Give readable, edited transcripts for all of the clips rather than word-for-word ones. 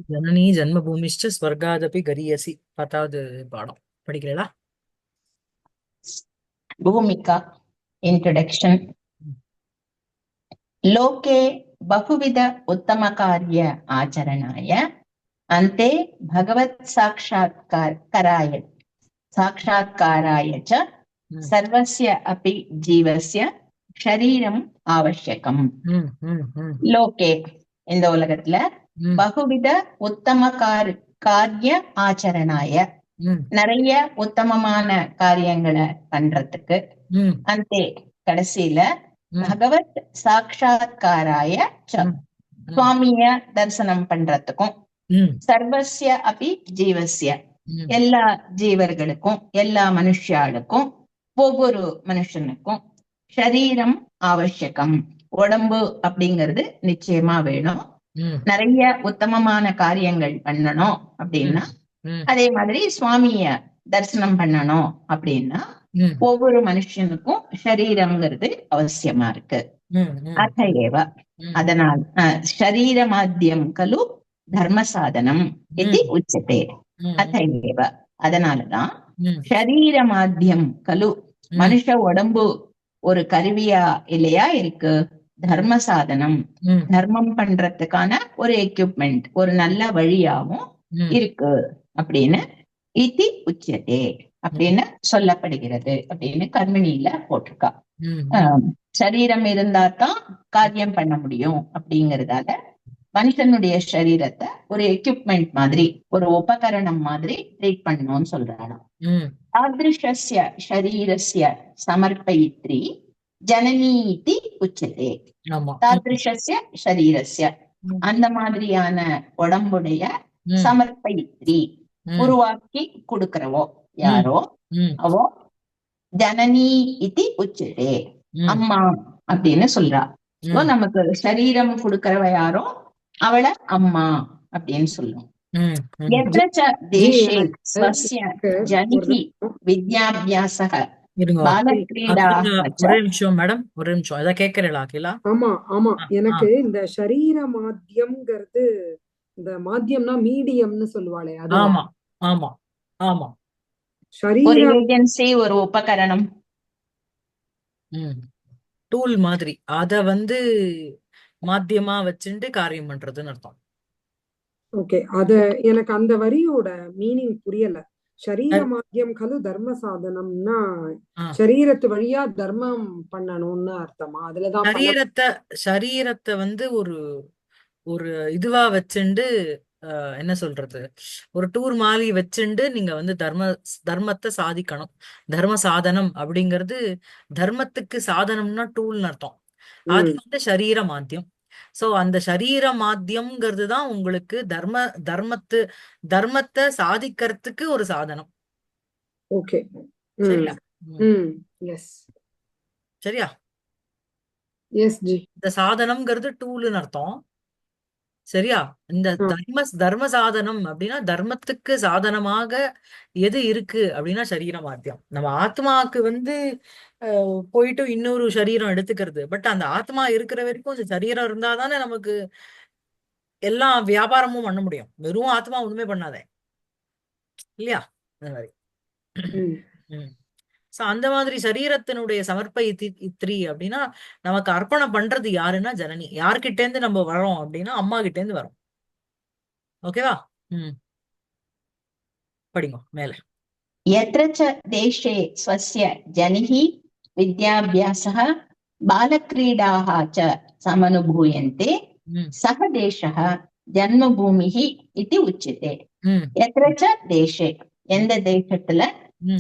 ஜனனி ஜன்மபூமிஷ்ச ஸ்வர்காதபி கரியசி. 10வது பாடம் படிக்கிறீங்களா? भूमिका इंट्रोडक्शन। लोके बहुविध उत्तम कार्य आचरणाय अन्ते भगवत् साक्षात्काराय च सर्वस्य अपि जीवस्य शरीरम आवश्यकम। लोके இந்த உலகத்துல பகுவித உத்தம காரிய ஆச்சரணாய நிறைய உத்தமமான காரியங்களை பண்றதுக்கு அந்த கடைசியில பகவத் சாட்சாத்காராய சுவாமிய தரிசனம் பண்றதுக்கும் சர்வஸ்ய அபி ஜீவஸ்ய எல்லா ஜீவர்களுக்கும் எல்லா மனுஷாளுக்கும் ஒவ்வொரு மனுஷனுக்கும் ஷரீரம் ஆவசியகம், உடம்பு அப்படிங்கிறது நிச்சயமா வேணும். நிறைய உத்தமமான காரியங்கள் பண்ணணும் அப்படின்னா, அதே மாதிரி சுவாமிய தரிசனம் பண்ணணும் அப்படின்னா ஒவ்வொரு மனுஷனுக்கும் ஷரீரம்ங்கிறது அவசியமா இருக்கு. அதையேவ அதனால் ஷரீர மாத்தியம் கலு தர்ம சாதனம் இது உச்சதே. அதையேவ அதனாலதான் ஷரீர மாத்தியம் கலு மனுஷ உடம்பு ஒரு கருவியா இல்லையா இருக்கு. தர்ம சாதனம் தர்மம் பண்றதுக்கான ஒரு எக்யூப்மெண்ட், ஒரு நல்ல வழியாவும் இருக்கு அப்படின்னு இதி உச்சதே அப்படின்னு சொல்லப்படுகிறது அப்படின்னு கர்மணியில போட்டிருக்கா. சரீரம் இருந்தா தான் காரியம் பண்ண முடியும் அப்படிங்கறதால மனுஷனுடைய சரீரத்தை ஒரு எக்யூப்மெண்ட் மாதிரி, ஒரு உபகரணம் மாதிரி ட்ரீட் பண்ணணும்னு சொல்றாங்க. தாதிருஷ்ய சரீரஸ்ய சமர்ப்பயித்ரி ஜனனீதி உச்சதே. தாதிருஷ்ய சரீரஸ்ய அந்த மாதிரியான உடம்புடைய சமர்ப்பயித்ரி உருவாக்கி கொடுக்கிறவோ யாரோ அவோ ஜனனி இதி உச்சதே அம்மா அப்படின்னு சொல்றா. நமக்கு சரீரம் கொடுக்கிறவ யாரோ அவளை அம்மா அப்படின்னு சொல்லும். தேசே ஸ்வஸ்ய ஜனிஹி வித்யாபியாசக ஒரே நிமிஷம் மேடம், ஒரே நிமிஷம். அத கேக்குறீங்களா? ஆமா ஆமா, எனக்கு இந்த சரீர மாத்தியம்ங்கிறது, இந்த மாத்தியம்னா மீடியம்னு சொல்லுவாளே அது. ஆமா ஆமா ஆமா, ஒரு உபகரணம், டூல் மாதிரி. அத மாத்தியமா வச்சுட்டு காரியம் பண்றதுன்னு அர்த்தம். ஓகே, அத எனக்கு அந்த வரியோட மீனிங் புரியல. சரீர மாத்தியம் கலு தர்ம சாதனம்னா சரீரத்து வழியா தர்மம் பண்ணணும்னு அர்த்தமா? அதுலதான் சரீரத்தை ஒரு ஒரு இதுவா வச்சுண்டு என்ன சொல்றது, ஒரு டூர் மாதிரி வச்சுண்டு நீங்க தர்மத்தை சாதிக்கணும். தர்ம சாதனம் அப்படிங்கிறது தர்மத்துக்கு சாதனம்னா டூல்னு அர்த்தம். அது சரீர மாத்தியம். சோ அந்த சரீர மாத்தியம்ங்கிறது தான் உங்களுக்கு தர்மத்தை சாதிக்கிறதுக்கு ஒரு சாதனம். ஓகே, சரியா? சரியா? இந்த சாதனம்ங்கிறது டூல்னு அர்த்தம். சரியா? இந்த தர்ம சாதனம் அப்படின்னா தர்மத்துக்கு சாதனமாக எது இருக்கு அப்படின்னா சரீர மாத்தியம். நம்ம ஆத்மாவுக்கு போயிட்டு இன்னொரு சரீரம் எடுத்துக்கிறது. பட் அந்த ஆத்மா இருக்கிற வரைக்கும் அந்த சரீரம் இருந்தாதானே நமக்கு எல்லா வியாபாரமும் பண்ண முடியும். வெறும் ஆத்மா ஒண்ணுமே பண்ணாதே இல்லையா? அந்த மாதிரி அந்த மாதிரி சரீரத்தினுடைய சமர்ப்ப இத்திரி அப்படின்னா நமக்கு அர்ப்பணம் பண்றது யாருன்னா ஜனனி. யார்கிட்ட இருந்து நம்ம வரோம் அப்படின்னா அம்மா கிட்ட இருந்து வரோம். ஓகேவா? படிங்க மேல. யத்ரச்ச தேசே ஸ்வஸ்ய ஜனிஹி வித்யாபியாசः பாலக்ரீடாः ச சமனுபூயन्ते சஹ தேசः ஜன்மபூமிஹி இதி உச்யதே. யத்ரச்ச தேசே எந்த தேசத்துல,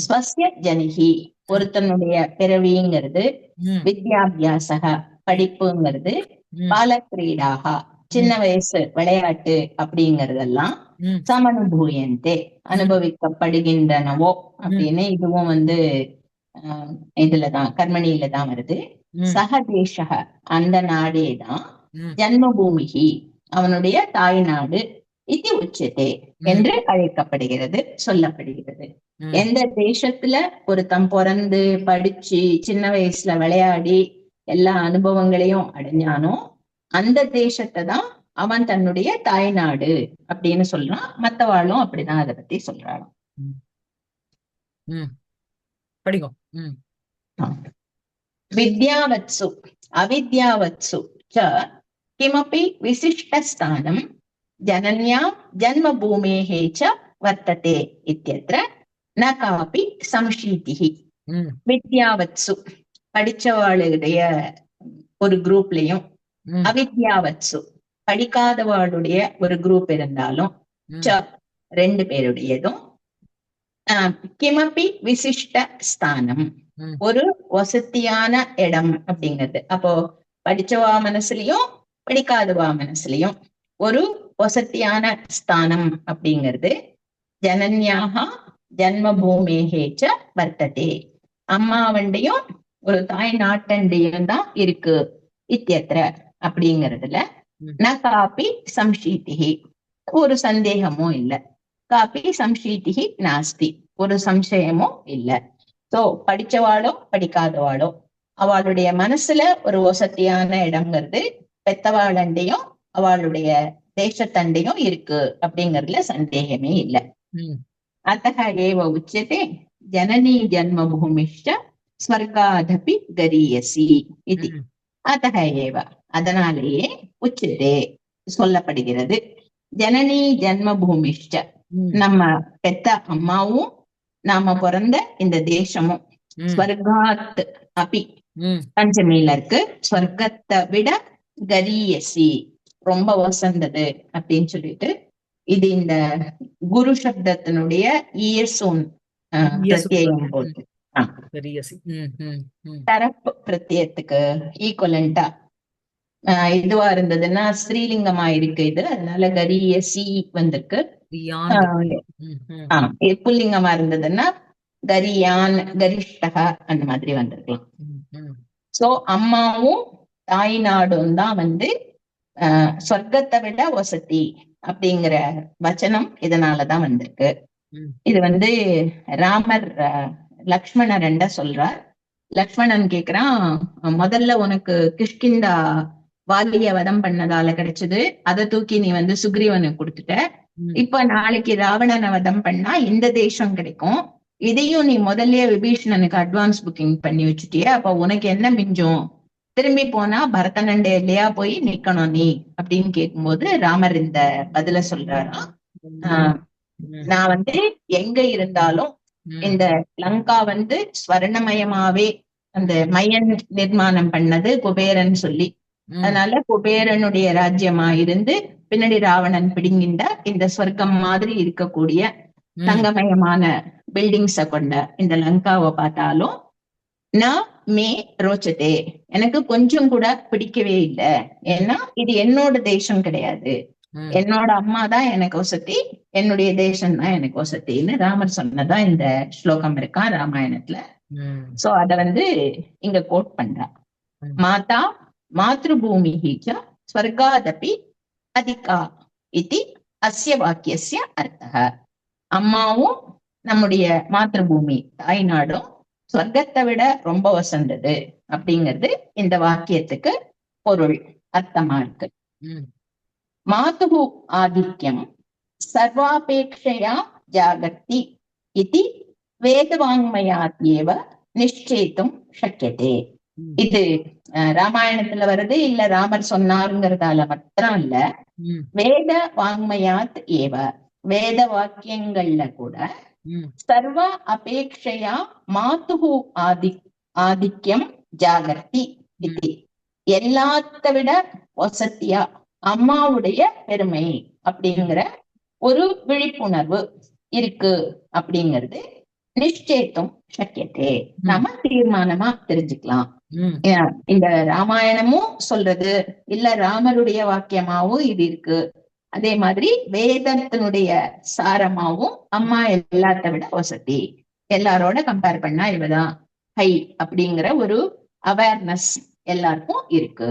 ஸ்வஸ்ய ஜனிஹி ஒருத்தனுடைய பிறவிங்கிறது, வித்யாபியாசக படிப்புங்கிறது, பாலக்ரீடாக சின்ன வயசு விளையாட்டு அப்படிங்கறதெல்லாம் சமனுபூயந்தே அனுபவிக்கப்படுகின்றனவோ அப்படின்னு இதுவும் இதுலதான் கர்மணியில தான் வருது. சகதேசக அந்த நாடேதான், ஜன்மபூமிகி அவனுடைய தாய்நாடு, இது உச்சதே என்று அழைக்கப்படுகிறது, சொல்லப்படுகிறது. எந்த தேசத்துல ஒருத்தன் பிறந்து படிச்சு சின்ன வயசுல விளையாடி எல்லா அனுபவங்களையும் அடைஞ்சானோ அந்த தேசத்தை தான் அவன் தன்னுடைய தாய்நாடு அப்படின்னு சொல்றான். மத்தவாளும் அப்படிதான் அதை பத்தி சொல்றாளாம். ம். ம். படிங்க. ம். வித்யாவத்சு அவித்யாவத்சு ச கிமபி விசிஷ்டஸ்தானம் ஜனன்யா ஜன்மபூமேஹ ச வர்த்ததே இத்யத்ர ந காபி சம்ஷீதிஹி. ம். வித்யாவத்சு படிச்சவாளுடைய ஒரு குரூப்லயும், ம். அவித்யாவத்சு படிக்காதவாளுடைய ஒரு குரூப் இருந்தாலும், ம். ச ரெண்டு பேருடையதும், கிமபி விசிஷ்ட ஸ்தானம் ம். ஒரு வசதியான இடம் அப்படிங்கிறது. அப்போ படிச்சவா மனசுலயும் படிக்காதவா மனசுலயும் ஒரு வசதியான ஸ்தானம் அப்படிங்கிறது ஜனன்யாக ஜன்மபூமேஹேச்ச வர்த்ததே, அம்மாவண்டையும் ஒரு தாய் நாட்டண்டையும் தான் இருக்கு. இத்தியத்திர அப்படிங்கிறதுல ம். ந காப்பி சம்ஷீதிஹி ஒரு சந்தேகமும் இல்ல. காப்பி சம்ஷீதிஹி நாஸ்தி ஒரு சம்சயமும் இல்ல. சோ படிச்சவாளோ படிக்காதவாளோ அவளுடைய மனசுல ஒரு வசதியான இடம்ங்கிறது பெத்தவாளண்டையும் அவளுடைய தேசத்தண்டையும் இருக்கு அப்படிங்கறதுல சந்தேகமே இல்ல. ம். அத்தக ஏவ உச்சதே ஜனனி ஜன்மபூமிஷ்ட ஸ்வர்காதபி கரியசி இது. ம். அத்தக ஏவ அதனாலேயே உச்சதே சொல்லப்படுகிறது. ஜனனி ஜன்மபூமிஷ்ட ம். நம்ம பெத்த அம்மாவும் நாம பிறந்த இந்த தேசமும் ம். ஸ்வர்காத் அபி ம். பஞ்சமியில இருக்கு. ஸ்வர்க்கத்தை விட கரியசி ரொம்ப வசந்தது அப்படின்னு சொல்லிட்டு இது இந்த குரு சப்தத்தினுடைய இயசூன் பிரத்யயம் போட்டு கரியசி. ம். ம். ம். தரப்பு பிரத்யத்துக்கு ஈக்குவலண்டா இதுவா இருந்ததுன்னா ஸ்ரீலிங்கமா இருக்கு இது, அதனால கரியசி வந்திருக்கு. யான். ம். ம். புல்லிங்கமா இருந்ததுன்னா கரியான் கரிஷ்டகா அந்த மாதிரி வந்திருக்கலாம். ம். ம். சோ அம்மாவும் தாய் நாடும் தான் வந்து சொர்க்கத்தை விட வசதி அப்படிங்கிற வச்சனம் இதனாலதான் வந்திருக்கு. ம். இது வந்து ராமர் லக்ஷ்மணரண்ட சொல்றார். லக்ஷ்மணன் கேக்குறான், முதல்ல உனக்கு கிஷ்கிந்தா வாலிய வதம் பண்ணதால கிடைச்சது, அதை தூக்கி நீ வந்து சுக்ரீவனுக்கு கொடுத்துட்ட. ம். இப்ப நாளைக்கு ராவணனை வதம் பண்ணா இந்த தேசம் கிடைக்கும், இதையும் நீ முதல்லயே விபீஷணனுக்கு அட்வான்ஸ் புக்கிங் பண்ணி வச்சுட்டிய, அப்ப உனக்கு என்ன மிஞ்சும்? திரும்பி போனா பரதனண்டே இல்லையா போய் நிக்கணும் நீ அப்படின்னு கேட்கும்போது ராமர் இந்த பதில சொல்றாராம். நான் வந்து எங்க இருந்தாலும் இந்த லங்கா வந்து ஸ்வர்ணமயமாவே அந்த மயன் நிர்மாணம் பண்ணது குபேரன் சொல்லி, அதனால குபேரனுடைய ராஜ்யமா இருந்து பின்னாடி ராவணன் பிடிங்கின்ற இந்த சொர்க்கம் மாதிரி இருக்கக்கூடிய தங்கமயமான பில்டிங்ஸ கொண்ட இந்த லங்காவை பார்த்தாலும் நான் மே ரோச்சதே எனக்கு கொஞ்சம் கூட பிடிக்கவே இல்லை. ஏன்னா இது என்னோட தேசம் கிடையாது, என்னோட அம்மா தான் எனக்கு வசதி, என்னுடைய தேசம் தான் எனக்கு வசதின்னு ராமர் சொன்னதா இந்த ஸ்லோகம் இருக்கா ராமாயணத்துல. சோ அத வந்து இங்க கோட் பண்றா. மாதா மாத்ருபூமிஹ ஸ்வர்காதபி அதிகா இதி அஸ்ய வாக்கியஸ்ய அர்த்தः. அம்மாவும் நம்முடைய மாத்ருபூமி தாய்நாடும் சொர்க்கத்தை விட ரொம்ப வசந்தது அப்படிங்கிறது இந்த வாக்கியத்துக்கு பொருள் அர்த்தமா இருக்கு. மாதுகு ஆதித்யம் சர்வாபேக்ஷயா ஜாகர்த்தி இதி வேதவாங்மயாத் ஏவ நிச்சயித்தும் சக்கியதே. இது ராமாயணத்துல வருது, இல்ல ராமர் சொன்னாருங்கிறதால மாத்திரம் இல்ல, வேத வாங்மயாத் ஏவ வேத வாக்கியங்கள்ல கூட சர்வ அபேக்ஷையா மாதுகு ஆதித்யம் ஜாகர்த்தி இது எல்லாத்த விட வசதியா அம்மாவுடைய பெருமை அப்படிங்கிற ஒரு விழிப்புணர்வு இருக்கு அப்படிங்கிறது நிச்சயித்தும் சக்கியத்தே நாம தீர்மானமா தெரிஞ்சுக்கலாம். இந்த ராமாயணமும் சொல்றது இல்ல ராமருடைய வாக்கியமாவும் இது இருக்கு, அதே மாதிரி வேதத்தினுடைய சாரமாவும் அம்மா எல்லாத்த விட வசதி, எல்லாரோட கம்பேர் பண்ணா இவதான் ஹை அப்படிங்கிற ஒரு அவேர்னஸ் எல்லாருக்கும் இருக்கு.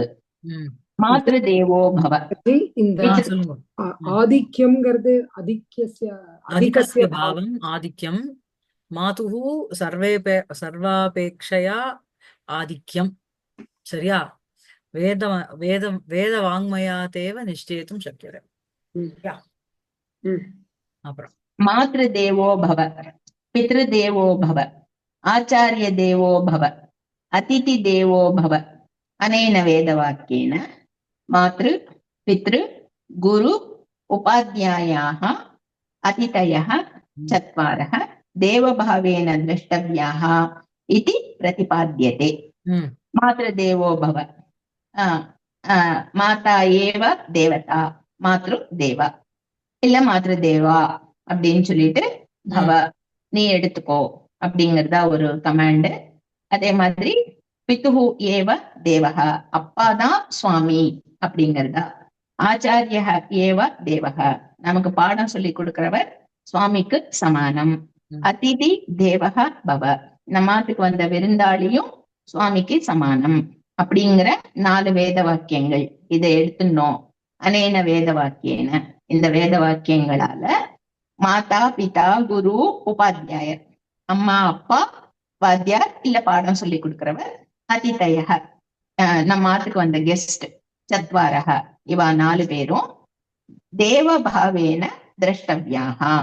மாத்ரு தேவோ பவ. இந்த ஆதிக்யம்ங்கிறது அதிகஸ்ய பாவம் ஆதிக்யம், மாதுகு சர்வாபேக்ஷயா ஆதிக்யம். சரியா? வேத வேத வாங்மயாதேவ நிச்சயித்தும் சக்கியதே. ம், யா, ம். அப்புறம் मातृदेवो भव, पितृदेवो भव, आचार्य देवो भव, अतिथि देवो भव. अनेन वेदवाक्येन मातृ पितृ गुरु उपाध्यायाः अतिथयः चत्वारः देवभावेन द्रष्टव्याः इति प्रतिपाद्यते. ம் मातृदेवो भव, आ, आ, माता एव देवता, मातृ देवा இல்ல மாத்ரு தேவா அப்படின்னு சொல்லிட்டு பவ ம் நீ எடுத்துக்கோ அப்படிங்கறதா ஒரு கமாண்ட். அதே மாதிரி பித்துஹு ஏவ தேவக, அப்பாதான் சுவாமி அப்படிங்கறதா. ஆச்சாரிய ஏவ தேவக, நமக்கு பாடம் சொல்லி கொடுக்கிறவர் சுவாமிக்கு சமானம். ம் அதிதி தேவக பவ, நம்மாத்துக்கு வந்த விருந்தாளியும் சுவாமிக்கு சமானம் அப்படிங்கிற 4 வேத வாக்கியங்கள். இதை எடுத்துனோம். அனேன வேத வாக்கியேன, இந்த வேத வாக்கியங்களால மாதா பிதா குரு உபாத்தியாயர், அம்மா அப்பா வாத்தியார் இல்ல பாடம் சொல்லி கொடுக்கிறவர், அதிதயக நம்ம ஆத்துக்கு வந்த கெஸ்ட் சத்வாரக, இவா 4 பேரும் தேவ பாவேன திரஷ்டவ்யாகா,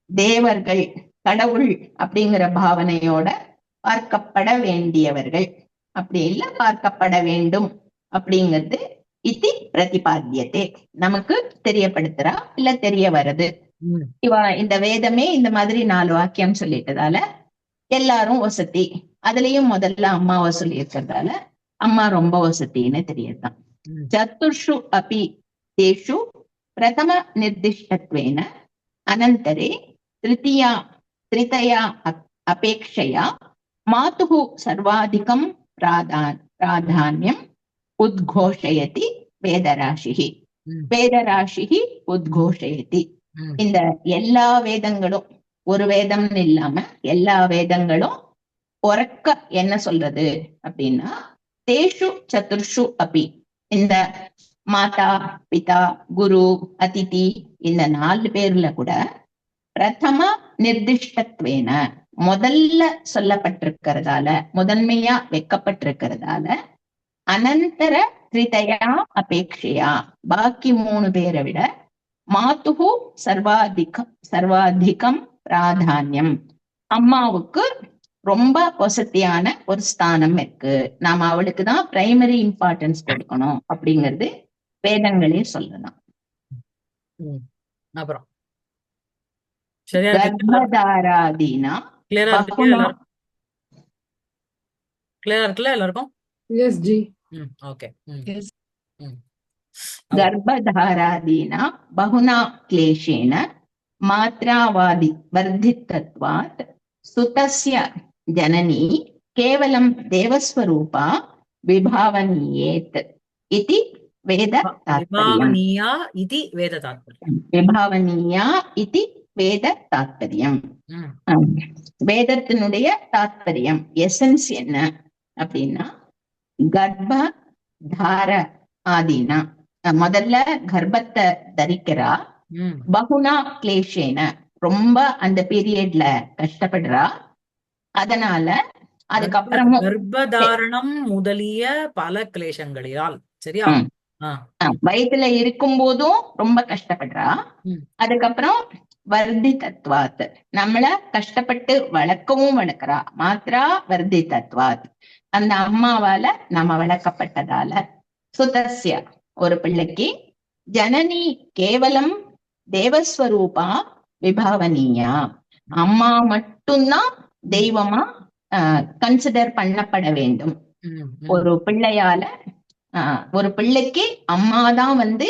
தேவர்கள் கடவுள் அப்படிங்கிற பாவனையோட பார்க்கப்பட வேண்டியவர்கள், அப்படி இல்ல பார்க்கப்பட வேண்டும் அப்படிங்கிறது இதி பிரதிபாத்தியதே, நமக்கு தெரியப்படுத்துறா இல்ல தெரிய வருது. ம் இவா இந்த வேதமே இந்த மாதிரி 4 வாக்கியம் சொல்லிட்டதால எல்லாரும் வசதி. அதுலயும் முதல்ல அம்மாவை சொல்லி இருக்கிறதால அம்மா ரொம்ப வசதின்னு தெரியத்தான். ம் சத்துர்ஷு அபி தேஷு பிரதம நிர்திஷ்டத்வேன அனந்தரே திரிதயா அபேக்ஷயா மாதுஹு சர்வாதிகம் பிராதான்யம் உத்கோஷயதி வேதராசிஹி, ம் வேதராசிஹி உத்கோஷயதி. ம் இந்த எல்லா வேதங்களும், ஒரு வேதம்னு இல்லாம எல்லா வேதங்களும் உறக்க என்ன சொல்றது அப்படின்னா, தேஷு சதுர்ஷு அபி, இந்த மாதா பிதா குரு அதிதி இந்த 4 பேர்ல கூட பிரதம நிர்திஷ்டத்வேன, முதல்ல சொல்லப்பட்டிருக்கிறதால, முதன்மையா வைக்கப்பட்டிருக்கிறதால, அனந்தர திரிதயா அபேக்ஷையா, பாக்கி 3 பேரை விட மாதுகு சர்வாதிகம் பிராதான்யம், அம்மாவுக்கு ரொம்ப வசதியான ஒரு ஸ்தானம் இருக்கு, நாம அவளுக்கு தான் பிரைமரி இம்பார்ட்டன்ஸ் கொடுக்கணும் அப்படிங்கிறது வேதங்களே சொல்லலாம். ம் அப்புறம் சரியா இருக்கு? கர்ப்பதாராதீனா கிளியரா இருக்கு பகுனா, எல்லாரும்? கிளியரா இருக்குல்ல எல்லாருக்கும்? எஸ் ஜி. ம் ஓகே. ம் ம் அப்புறம் गर्भधारादीना बहुना क्लेशेन मात्रावादि वर्धितत्वात् सुतस्य जननी केवलं देवस्वरूपा विभावनीयेत् इति वेद तात्पर्यम्. விபாவனியா இது வேத தாத்பர்யம். விபாவனியா இதி வேத தாத்பர்யம். ம் வேதத்தினுடைய தாத்பர்யம் எசன்ஸ் என்ன அப்படின்னா, கர்ப்ப தார ஆதினா, முதல்ல கர்ப்பத்தை தரிக்கிறா, ம் பகுனா கிளேஷேன ரொம்ப அந்த பீரியட்ல கஷ்டப்படுறா, அதனால அதுக்கப்புறமும் கர்ப்பதாரணம் முதலிய பல கிளேசங்களினால். சரியா? ம், ஆ வயிற்றுல இருக்கும் போதும் ரொம்ப கஷ்டப்படுறா. ம் அதுக்கப்புறம் வர்தி தத்வாத், நம்மள கஷ்டப்பட்டு வளர்க்கவும் வளர்க்கிறா. மாத்ரா வர்தி தத்வாத், அந்த அம்மாவால நம்ம வளர்க்கப்பட்டதால, சுதஸ்ய ஒரு பிள்ளைக்கு, ஜனனி கேவலம் தேவஸ்வரூபா விபாவனியா, அம்மா மட்டும்தான் தெய்வமா கன்சிடர் பண்ணப்பட வேண்டும். ம் ம் ஒரு பிள்ளையால, ஒரு பிள்ளைக்கு அம்மாதான் வந்து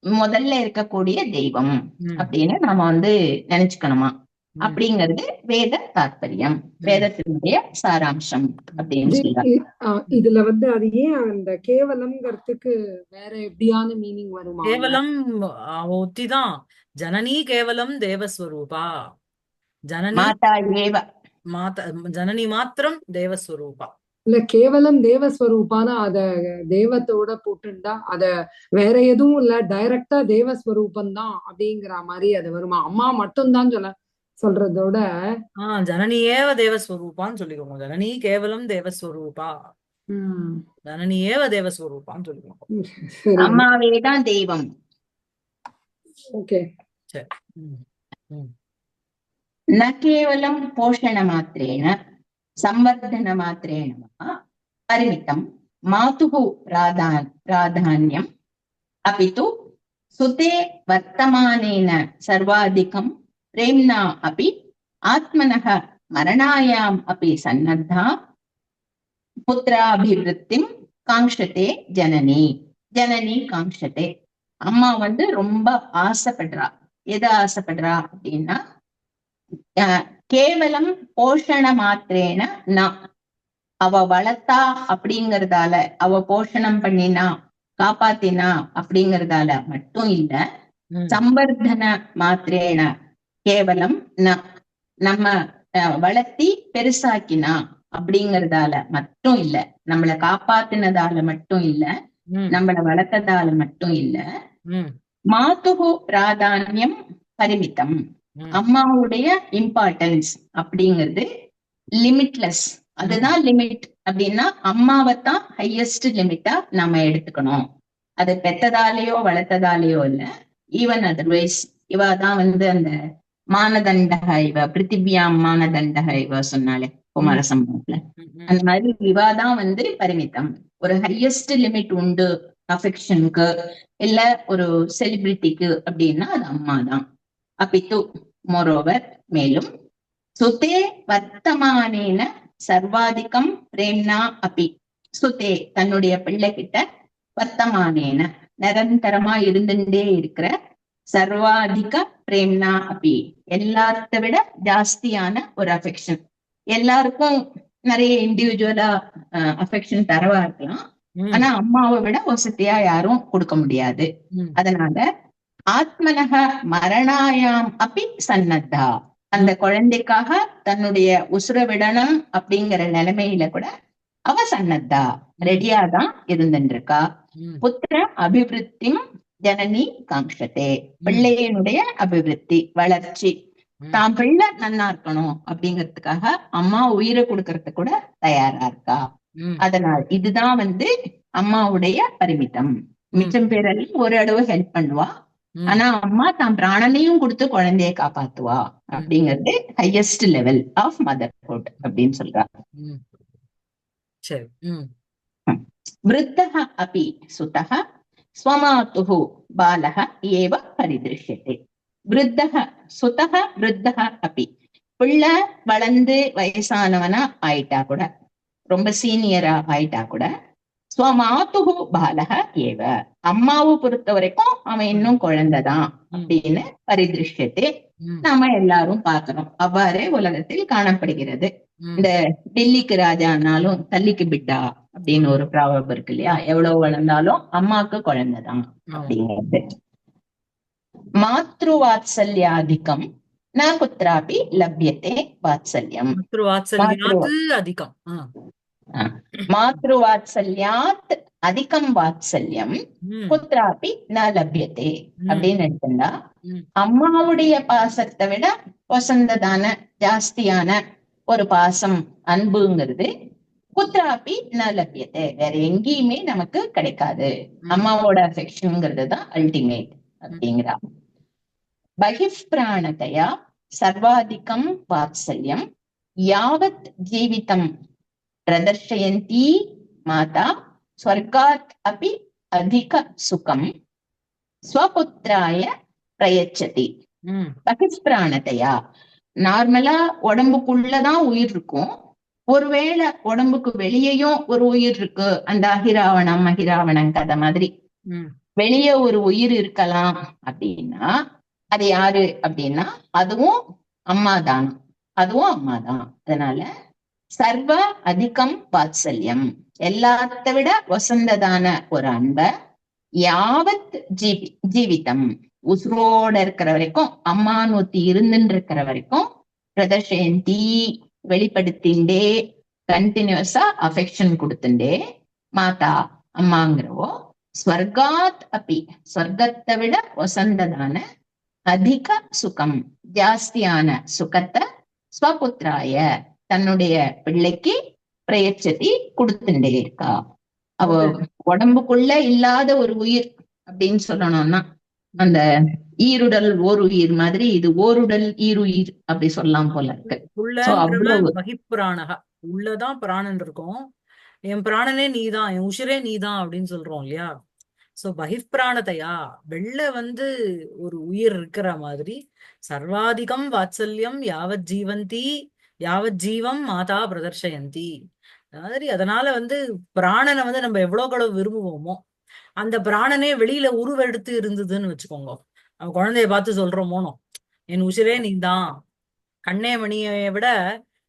முதல்ல இருக்கக்கூடிய தெய்வம் ம் அப்படின்னு நாம வந்து நினைச்சுக்கணுமா, ம் அப்படிங்கிறது வேத தாத்பரியம், ம் வேதத்தினுடைய சாராம்சம் அப்படின்னு ஜி, சொல்றாங்க. இதுல வந்து அது ஏன் அந்த கேவலம்ங்கிறதுக்கு வேற எப்படியான மீனிங் வருமா? கேவலம் ஒத்திதான். ஜனனி கேவலம் தேவஸ்வரூபா. ஜனனி மாதா ஏவ, மாத ஜனனி மாத்திரம் தேவஸ்வரூபா. இல்ல கேவலம் தேவஸ்வரூபான அத தேவத்தோட போட்டுண்டா அத வேற எதுவும் இல்ல, டைரக்டா தேவஸ்வரூபம் தான் அப்படிங்கிற மாதிரி அது வருமா? அம்மா மட்டும்தான் சொல்றதோட ஜனனி ஏவ தேவஸ்வரூபான்னு சொல்லிக்கோங்க. ஜனனி கேவலம் தேவஸ்வரூபா. ம். ஜனனி ஏவ தேவஸ்வரூபான்னு சொல்லிக்கணும். சரி. அம்மாவேதான் தெய்வம். ஓகே. சரி. ம். ம். न केवलं पोषणमात्रेण संवर्धनमात्रेण वा परिमितं मातुः प्राधान्यम् अपि तु सुते वर्तमानेन सर्वाधिकं प्रेम्णा अपि आत्मनः मरणायाम् अपि सन्नद्धा புத்திராபிவிருத்திம் காங்ஷதே ஜனனி. ஜனனி காங்ஷதே. அம்மா ரொம்ப ஆசைப்படுறா. எதை ஆசைப்படுறா அப்படின்னா, கேவலம் போஷண மாத்திரேன அவ வளர்த்தா அப்படிங்கறதால, அவ போஷணம் பண்ணினா காப்பாத்தினா அப்படிங்கறதால மட்டும் இல்ல, சம்பர்தன மாத்திரேன கேவலம் நம்ம வளர்த்தி பெருசாக்கினா அப்படிங்கறதால மட்டும் இல்ல, நம்மளை காப்பாத்தினதால மட்டும் இல்ல, நம்மளை வளர்த்ததால மட்டும் இல்ல, மாதுகு பிராதான்யம் பரிமிதம். அம்மாவுடைய இம்பார்ட்டன்ஸ் அப்படிங்கிறது லிமிட்லெஸ். அதுதான் லிமிட். அப்படின்னா அம்மாவைத்தான் ஹையஸ்ட் லிமிட்டா நம்ம எடுத்துக்கணும். அது பெத்ததாலேயோ வளர்த்ததாலேயோ இல்ல. ஈவன் அதர்வைஸ் இவதான் அந்த மானதண்டக இவ பிருத்திவியாம் மானதண்டக இவ சொன்னாலே குமார சம்பவத்துல, அந்த மாதிரி இவாதான் பரிமிதம். ஒரு ஹையஸ்ட் லிமிட் உண்டு அஃபெக்ஷனுக்கு இல்ல ஒரு செலிபிரிட்டிக்கு அப்படின்னா அது அம்மா தான். அப்பித்து மோரோவர் மேலும் சுதே வர்த்தமானேன சர்வாதிகம் பிரேம்னா அப்பி. சுதே தன்னுடைய பிள்ளை கிட்ட வர்த்தமானேன நிரந்தரமா இருந்துட்டே இருக்கிற சர்வாதிக பிரேம்னா அப்பி எல்லாத்த விட ஜாஸ்தியான ஒரு அஃபெக்ஷன். எல்லாருக்கும் நிறைய இண்டிவிஜுவலா அஃபெக்ஷன் தரவா இருக்கலாம். ஆனா அம்மாவை விட வசதியா யாரும் கொடுக்க முடியாது. அதனால ஆத்மனக மரணாயாம் அப்படி சன்னத்தா, அந்த குழந்தைக்காக தன்னுடைய உசுர விடணும் அப்படிங்கிற நிலைமையில கூட அவ சன்னத்தா ரெடியாதான் இருந்துருக்கா. புத்திர அபிவிருத்தி ஜனனி காங்ஷதே. பிள்ளையினுடைய அபிவிருத்தி வளர்ச்சி, தான் பிள்ளை நன்னா இருக்கணும் அப்படிங்கிறதுக்காக அம்மா உயிரை கொடுக்கறது கூட தயாரா இருக்கா. அதனால் இதுதான் அம்மாவுடைய பரிமிதம். மிச்சம் பேரெல்லாம் ஒரு அளவு ஹெல்ப் பண்ணுவா. ஆனா அம்மா தான் பிராணனையும் கொடுத்து குழந்தைய காப்பாத்துவா அப்படிங்கிறது ஹையஸ்ட் லெவல் ஆஃப் மதர்ஹுட் அப்படின்னு சொல்றா. விருத்தஹ அபி சுதஹ ஸ்வமாதுஹு பாலஹ ஏவ பரிதிருஷ்யதே. விருத்தஹ சுதஹ விருத்தஹ அபி, பிள்ளை வளர்ந்து வயசானவனா ஆயிட்டா கூட, ரொம்ப சீனியரா ஆயிட்டா கூட, ஸ்வமாதுஹு பாலஹ ஏவ, அம்மாவை பொறுத்த வரைக்கும் அவன் இன்னும் குழந்தைதான் அப்படின்னு பரிதிருஷ்யத்தை நாம எல்லாரும் பாக்குறோம். அவ்வாறே உலகத்தில் காணப்படுகிறது. இந்த டெல்லிக்கு ராஜானாலும் தள்ளிக்கு பிட்டா அப்படின்னு ஒரு ப்ராவர்ப் இருக்கு இல்லையா, எவ்வளவு வளர்ந்தாலும் அம்மாவுக்கு குழந்தைதான் அப்படிங்கிறது. மாத்ரு வாத்சல்யாதிகம் ந குத்ராபி லப்யதே வாத்சல்யம். அதிகம் மாத்ருவாத்சல்யாத் அதிகம் வாத்சல்யம் குத்ராபி ந லப்யதே அப்படின்னு எடுத்துட்டா, அம்மாவுடைய பாசத்தை விட வசந்ததான ஜாஸ்தியான ஒரு பாசம் அன்புங்கிறது குத்ராபி ந லப்யதே, வேற எங்கேயுமே நமக்கு கிடைக்காது. அம்மாவோட அஃபெக்ஷன்ங்கிறது தான் அல்டிமேட் அப்படிங்கிறா. பகிஷ்பிராணதையா சர்வாதிகம் வாத்சல்யம் யாவத் ஜீவிதம் பிரதர்ஷயந்தி மாதா ஸ்வர்காத் அபி அதிக சுகம் ஸ்வபுத்திராய பிரயச்சதி. பகிஷ்பிராணதையா, நார்மலா உடம்புக்குள்ளதான் உயிர் இருக்கும். ஒருவேளை உடம்புக்கு வெளியேயும் ஒரு உயிர் இருக்கு, அந்த அகிராவணம் அகிராவணம் கதை மாதிரி வெளியே ஒரு உயிர் இருக்கலாம் அப்படின்னா அது யாரு அப்படின்னா அதுவும் அம்மாதான், அதுவும் அம்மாதான். அதனால சர்வ அதிகம் வாத்சல்யம், எல்லாத்த விட வசந்ததான ஒரு அன்ப யாவத் ஜீவிதம், உசுரோட இருக்கிற வரைக்கும், அம்மானூத்தி இருந்துட்டு இருக்கிற வரைக்கும், பிரதர்ஷயந்தி வெளிப்படுத்திண்டே கண்டினியூஸா அஃபெக்ஷன் கொடுத்துட்டே, மாதா அம்மாங்கிறவோ ஸ்வர்காத் அப்பி, ஸ்வர்க்கத்தை விட வசந்ததான அதிக சுகம் ஜாஸ்தியான சுகத்தை ஸ்வபுத்திராய தன்னுடைய பிள்ளைக்கு பிரயச்சதி கொடுத்துட்டே இருக்கா. அவ ஓகே. உடம்புக்குள்ள இல்லாத ஒரு உயிர் அப்படின்னு சொல்லணும்னா அந்த ஈருடல் ஓர் உயிர் மாதிரி இது ஓருடல் ஈருயிர் அப்படி சொல்லலாம் போல இருக்கு. சோ உள்ளங்கிறவன் அவ்வளவு பகிப்பிராணகா. உள்ளதான் பிராணன் இருக்கும். என் பிராணனே நீதான், என் உசிரே நீதான் அப்படின்னு சொல்றோம் இல்லையா? சோ பகிப்பிராணதையா வெளில வந்து ஒரு உயிர் இருக்கிற மாதிரி சர்வாதிகம் வாத்சல்யம் யாவத் ஜீவந்தி யாவத் ஜீவம் மாதா பிரதர்ஷயந்தி. மாதிரி அதனால வந்து பிராணனை வந்து நம்ம எவ்வளவு அளவு விரும்புவோமோ அந்த பிராணனே வெளியில உருவெடுத்து இருந்ததுன்னு வச்சுக்கோங்க. அவன் குழந்தைய பார்த்து சொல்றோமோனோ, என் உசிரே நீதான், கண்ணே மணியை விட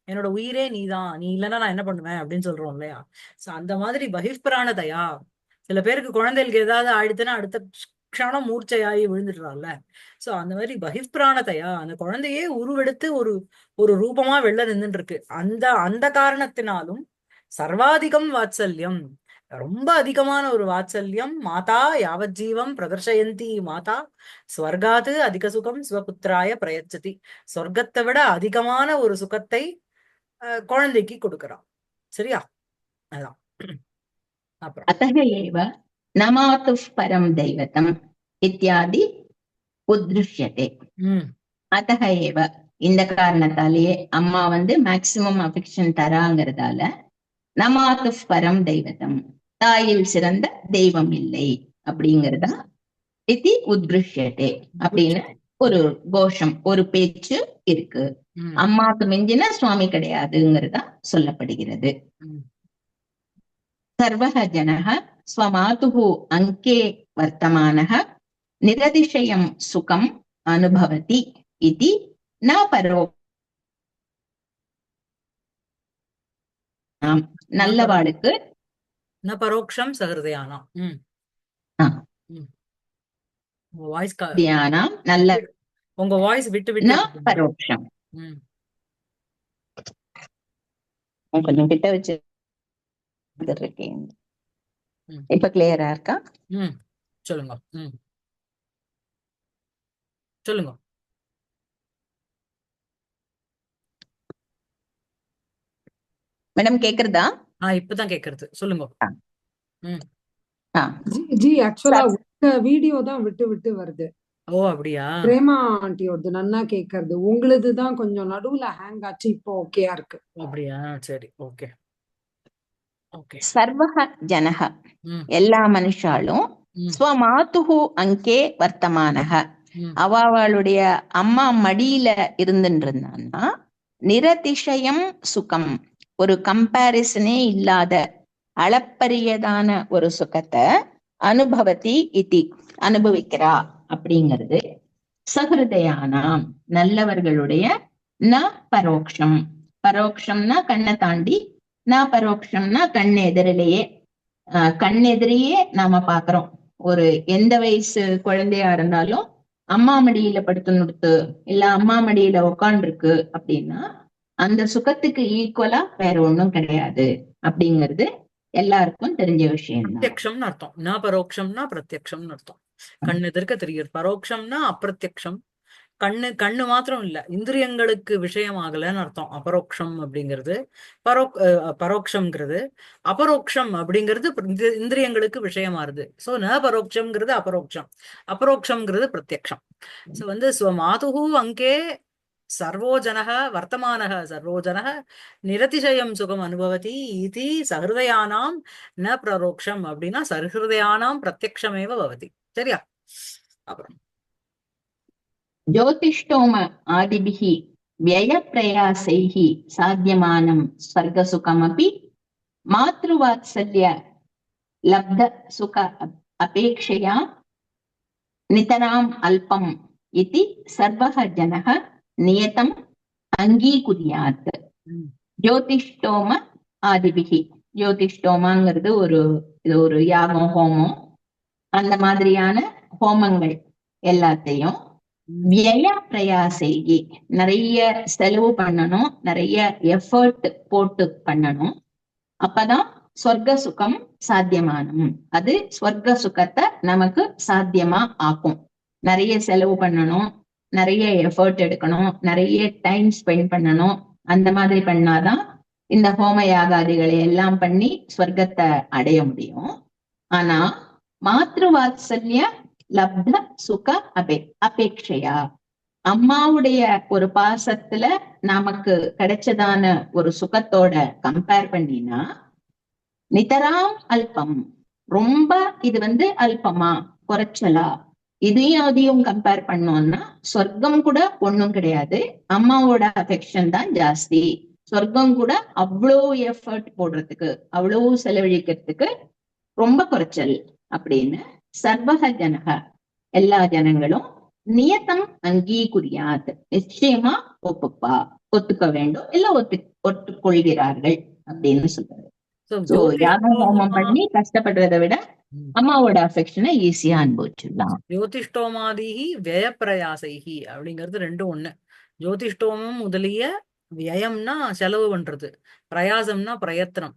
என்னோட உயிரே நீதான், நீ இல்லைன்னா நான் என்ன பண்ணுவேன் அப்படின்னு சொல்றோம் இல்லையா? சோ அந்த மாதிரி பகிஷ்பிராணதையா. சில பேருக்கு குழந்தைகளுக்கு ஏதாவது ஆயிடுத்துன்னா அடுத்த க்ஷணம் மூர்ச்சையாகி விழுந்துடுறாள்ல. சோ அந்த மாதிரி பகிஷ்பிராணதையா அந்த குழந்தையே உருவெடுத்து ஒரு ஒரு ரூபமா வெளில நின்றுட்டு இருக்கு. அந்த அந்த காரணத்தினாலும் சர்வாதிகம் வாத்சல்யம், ரொம்ப அதிகமான ஒரு வாத்சல்யம். மாதா யாவத் ஜீவம் பிரதர்ஷயந்தி மாதா ஸ்வர்காது அதிக சுகம் ஸ்வபுத்திராய பிரயச்சதி. சொர்க்கத்தை விட அதிகமான ஒரு சுகத்தை குழந்தைக்கு கொடுக்கறான். சரியா? அதான். அப்புறம் அத்தக ஏவ நமாத்து பரம் தெய்வதம் இத்தியாதி உத்ருஷ்யதே. அத்தக ஏவ இந்த காரணத்தாலேயே அம்மா வந்து மேக்சிமம் அஃபெக்ஷன் தராங்கிறதால நமாத்து பரம் தெய்வதம் தாயில் சிறந்த தெய்வம் இல்லை அப்படிங்கிறதா இதி உத்ருஷ்யதே அப்படின்னு ஒரு கோஷம் ஒரு பேச்சு இருக்கு. அம்மாக்கு மிஞ்சின சுவாமி கிடையாதுங்கிறதா சொல்லப்படுகிறது. சர்வஹ ஜனஹ ஸ்வமாதுஹு அங்கே வர்த்தமானஹ நிரதிசயம் சுகம் அனுபவதி இதி ந பரோ. நல்லவாளுக்கு ந பரோக்ஷம் சஹிருதயானாம். வாய்ஸ் தியானம் நல்ல உங்க வாய்ஸ் விட்டு விட்டு பரோட்சம். கொஞ்சம் கிட்ட வச்சு இருக்கேன். இப்ப கிளியரா இருக்கா? சொல்லுங்க. சொல்லுங்க. மேடம் கேக்குறதா? இப்பதான் கேக்குறது. சொல்லுங்க. ஜி ஆக்சுவலா வீடியோ தான் விட்டு விட்டு வருது. ஓ அப்படியா? பிரேமா ஆண்டியோடது நன்னா கேக்குறது, உங்களுதுதான் கொஞ்சம் நடுவுல ஹேங் ஆச்சு. இப்போ ஓகேயா இருக்கு. அப்படியா? சரி, ஓகே. சர்வஹ ஜனஹ எல்லா மனுஷாலும் ஸ்வமாதுஹு அங்கே வர்த்தமானஹ அவளுடைய அம்மா மடியில இருந்துருந்தான்னா நிரதிசயம் சுகம் ஒரு கம்பேரிசனே இல்லாத அளப்பரியதான ஒரு சுகத்தை அனுபவதி இதி அனுபவிக்கிறா அப்படிங்கிறது. சஹிருதயானாம் நல்லவர்களுடைய ந பரோக்ஷம். பரோக்ஷம்னா கண்ணை தாண்டி, ந பரோக்ஷம்னா கண் எதிரிலேயே. கண் எதிரியே நாம பாக்குறோம். ஒரு எந்த வயசு குழந்தையா இருந்தாலும் அம்மா மடியில படுத்து நிறுத்து இல்ல அம்மா மடியில உட்காந்துருக்கு அப்படின்னா அந்த சுகத்துக்கு ஈக்குவலா வேற ஒண்ணும் கிடையாது அப்படிங்கிறது எல்லாருக்கும் தெரிஞ்ச விஷயம். பிரத்யக்ஷம்னு அர்த்தம். ந பரோக்ஷம்னா பிரத்யக்ஷம்னு அர்த்தம். கண்ணு எதிர்க்க தெரியுது. பரோக்ஷம்னா அப்பிரத்யக்ஷம். கண்ணு மாத்திரம் இல்ல, இந்திரியங்களுக்கு விஷயம் ஆகலன்னு அர்த்தம் அபரோக்ஷம் அப்படிங்கிறது. பரோக்ஷம்ங்கிறது. அபரோக்ஷம் அப்படிங்கிறது இந்திரியங்களுக்கு விஷயமாறுது. சோ ந பரோக்ஷம்ங்கிறது அபரோக்ஷம், அபரோக்ஷம்ங்கிறது பிரத்யக்ஷம். சோ வந்து ஸ்வமாதுஹு அங்கே சர்வோ ஜனஹ வர்த்தமானஹ சர்வோ ஜனஹ நிரதிசயம் சுகம் அனுபவதி இதி சஹிருதயானாம் ந பரோக்ஷம் அப்படின்னா சஹிருதயானாம் பிரத்யக்ஷமேவ பவதி. சரியா? அப்புறம் ஜோதிஷ்டோம ஆதிபிஹி வியய பிரயாசைஹி சாத்தியமானம் ஸ்வர்கசுகமபி மாத்ருவாத்சல்ய லப்த சுக அபேக்ஷயா நிதராம் அல்பம் இதி சர்வஹ ஜனஹ நியதம் அங்கீகுர்யாத். ஜோதிஷ்டோம ஆதிபிஹி, ஜோதிஷ்டோமாங்கிறது ஒரு யாகம் ஹோமம். அந்த மாதிரியான ஹோமங்கள் எல்லாத்தையும் வியய பிரயாசைகி நிறைய செலவு பண்ணணும், நிறைய எஃபர்ட் போட்டு பண்ணணும். அப்பதான் சொர்க்க சுகம் சாத்தியமானும். அது சொர்க்க சுகத்தை நமக்கு சாத்தியமா ஆக்கும். நிறைய செலவு பண்ணணும், நிறைய எஃபர்ட் எடுக்கணும், நிறைய டைம் ஸ்பெண்ட் பண்ணணும். அந்த மாதிரி பண்ணாதான் இந்த ஹோம யாகாதிகளை எல்லாம் பண்ணி சொர்க்கத்தை அடைய முடியும். ஆனா மாத்ரு வாத்சல்ய லப்த சுக அபேட்சையா, அம்மாவுடைய ஒரு பாசத்துல நமக்கு கிடைச்சதான ஒரு சுகத்தோட கம்பேர் பண்ணினா நிதராம் அல்பம், ரொம்ப இது அல்பமா குறைச்சலா, இதையும் அதையும் கம்பேர் பண்ணோம்னா சொர்க்கம் கூட ஒண்ணும் கிடையாது, அம்மாவோட அஃபெக்ஷன் தான் ஜாஸ்தி. சொர்க்கம் கூட அவ்வளோ எஃபர்ட் போடுறதுக்கு, அவ்வளோ செலவழிக்கிறதுக்கு ரொம்ப குறைச்சல் அப்படின்னு சர்வக ஜனக எல்லா ஜனங்களும் நியத்தம் அங்கீகுரியாத் நிச்சயமா ஒத்துக்க வேண்டும், இல்ல ஒத்துக்கொள்கிறார்கள் அப்படின்னு சொல்றாரு. சோ யாகம் ஹோமம் பண்ணி கஷ்டப்படுறதை விட அம்மாவோட அஃபெக்ஷனை ஈஸியா அனுபவிச்சிடலாம். ஜோதிஷ்டோமாதிஹி வியப்பிரயாசைஹி அப்படிங்கிறது ரெண்டும் ஒண்ணு. ஜோதிஷ்டோமம் முதலிய வியம்னா செலவு பண்றது, பிரயாசம்னா பிரயத்தனம்.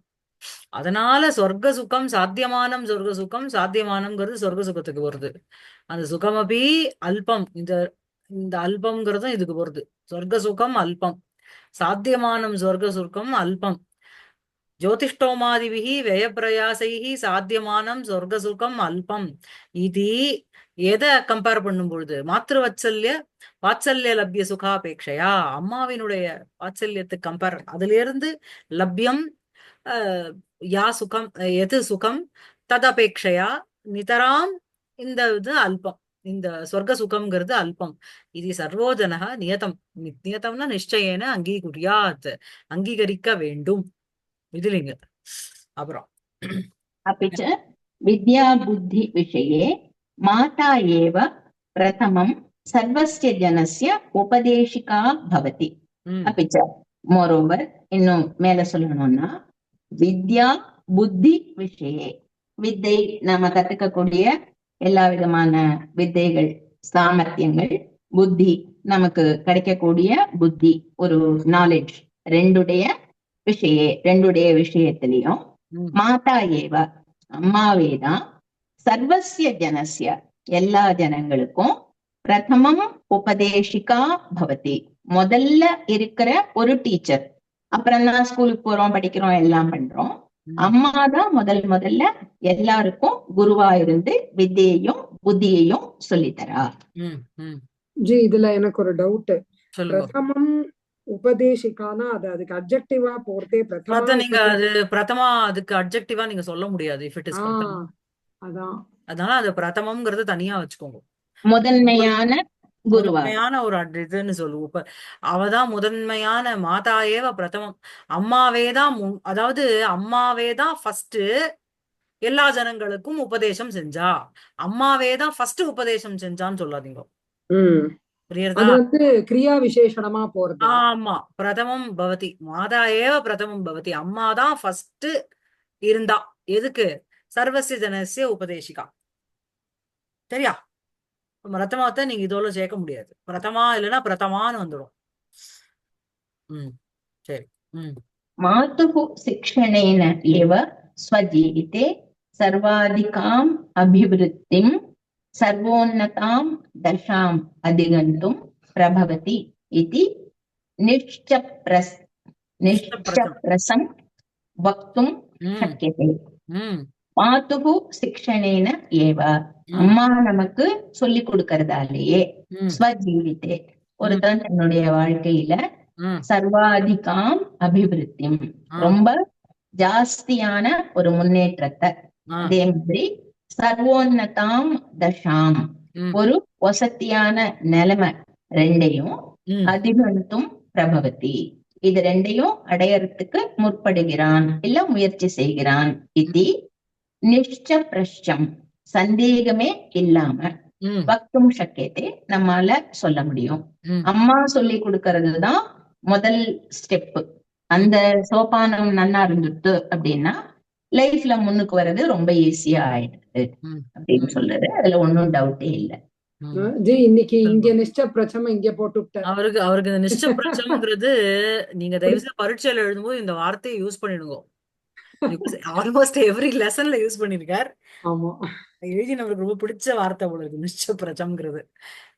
அதனால சொர்க்க சுகம் சாத்தியமானம், சொர்க்க சுகம் சாத்தியமானம்ங்கிறது சொர்க்க சுகத்துக்கு வருது. அந்த சுகமபி அல்பம், இந்த இந்த அல்பம்ங்கிறதும் இதுக்கு வருது. சொர்க்க சுகம் அல்பம், சாத்தியமானம் சொர்க்க சுகம் அல்பம். ஜோதிஷ்டோமாதிபிஹி व्ययप्रयासैः சாத்தியமானம் சொர்க்க சுகம் அல்பம். இது எதை கம்பேர் பண்ணும் பொழுது வாத்சல்ய லப்ய சுகாபேட்சையா, அம்மாவினுடைய வாத்சல்யத்துக்கு கம்பேர், அதுல இருந்து லப்யம் யா சுகம் எது சுகம் ததபேட்சையா நிதராம் இந்த இது அல்பம், இந்த சொர்க்க சுகம்ங்கிறது அல்பம். இது சர்வோஜனக நியதம்னா நிச்சயேன அங்கீகுரியாத், அங்கீகரிக்க வேண்டும். இதுலிங்க அப்புறம் அப்பிச்ச வித்யா புத்தி விஷயே மாதா ஏவ பிரதமம் சர்வஸ்ய ஜனஸ்ய உபதேசிகா பவதி. அப்பிச்ச மோரோவர், இன்னும் மேல சொல்லணும்னா வித்யா புத்தி விஷயே, வித்தை நாம கத்துக்கக்கூடிய எல்லா விதமான வித்தைகள் சாமர்த்தியங்கள், புத்தி நமக்கு கிடைக்கக்கூடிய புத்தி ஒரு நாலேஜ், ரெண்டுடைய விஷயத்திலையும் மாதா ஏவ அம்மாவேதான் சர்வஸ்ய ஜனஸ்ய எல்லா ஜனங்களுக்கும் பிரதமம் உபதேசிகா பவதி, முதல்ல இருக்கிற ஒரு டீச்சர். அப்புறம் தான் ஸ்கூலுக்கு போறோம், படிக்கிறோம், எல்லாம் பண்றோம். அம்மாதான் முதல்ல எல்லாருக்கும் குருவா இருந்து வித்தையையும் புத்தியையும் சொல்லித்தரா. ஜி இதுல எனக்கு ஒரு டவுட். பிரதமம் உபதேசிக்கானா அதுக்கு அட்ஜெக்டிவா போறதே நீங்க அது பிரதமா, அதுக்கு அட்ஜெக்டிவா நீங்க சொல்ல முடியாது. இஃப் இட் இஸ் அதான், அதனால அது பிரதமம்ங்கிறது தனியா வச்சுக்கோங்க. முதன்மையான முதன்மையான ஒரு இதுன்னு சொல்லுவோம். இப்ப அவதான் முதன்மையான மாதாயேவ பிரதமம், அம்மாவேதான் அதாவது அம்மாவேதான் ஃபர்ஸ்ட் எல்லா ஜனங்களுக்கும் உபதேசம் செஞ்சா, அம்மாவேதான் ஃபர்ஸ்ட் உபதேசம் செஞ்சான்னு சொல்லாதீங்க. கிரியா விசேஷணமா போறது. ஆமா, பிரதமம் பவதி, மாதா ஏவ பிரதமம் பவதி, அம்மாதான் ஃபர்ஸ்ட் இருந்தா. எதுக்கு? சர்வசிய ஜனசிய உபதேசிகா. சரியா? பிரதமாத்த நீங்க இதோட சேர்க்க முடியாது, பிரதமா இல்லைன்னா பிரதமான்னு வந்துடும். சரி. மாதுஹு சிக்ஷணேன ஏவ ஸ்வஜீவிதே சர்வாதிகாம் அபிவிருத்திம் சர்வோன்னதாம் தசாம் அதிகந்தும் பிரபவதி இதி நிஷ்சப்ரசம் வக்தும் சக்கியதே. மாதுஹு சிக்ஷணேன ஏவ, அம்மா நமக்கு சொல்லி கொடுக்கறதாலேயே, ஸ்வஜீவிதே ஒருத்தன் தன்னுடைய வாழ்க்கையில சர்வாதிகாம் அபிவிருத்தியும் ரொம்ப ஜாஸ்தியான ஒரு முன்னேற்றத்தை, அதே மாதிரி சர்வோன்னதாம் தசாம் ஒரு வசத்தியான நிலைமை ரெண்டையும் அதிகந்தும் பிரபவதி இது ரெண்டையும் அடையறதுக்கு முற்படுகிறான், இல்ல முயற்சி செய்கிறான். இது நிஷ்சப்ரஷ்டம் சந்தேகமே இல்லாம வக்தும் சக்கியத்தை நம்மால சொல்ல முடியும். அம்மா சொல்லி கொடுக்கறதுதான் முதல் ஸ்டெப். அந்த சோபானம் நன்னா இருந்துட்டு அப்படின்னா லைஃப்ல முன்னுக்கு வர்றது ரொம்ப ஈஸியா ஆயிடுது அப்படின்னு சொல்றது அதுல ஒன்னும் டவுட்டே இல்லை. இன்னைக்கு இங்க நிஷ்சப்ரச்சம் இங்க போட்டு அவருக்கு இந்த நிஷ்சப்ரச்சம்ங்கிறது நீங்க தயவுசெய்து பரீட்சையில எழுதும்போது இந்த வார்த்தையை யூஸ் பண்ணிடுங்க. ஆல்மோஸ்ட் எவ்ரி லெசன்ல யூஸ் பண்ணிருக்கார். ஆமா, எழுதி நம்மளுக்கு ரொம்ப பிடிச்ச வார்த்தை போல இருக்கு நிஷ்சப்ரச்சம்ங்கிறது.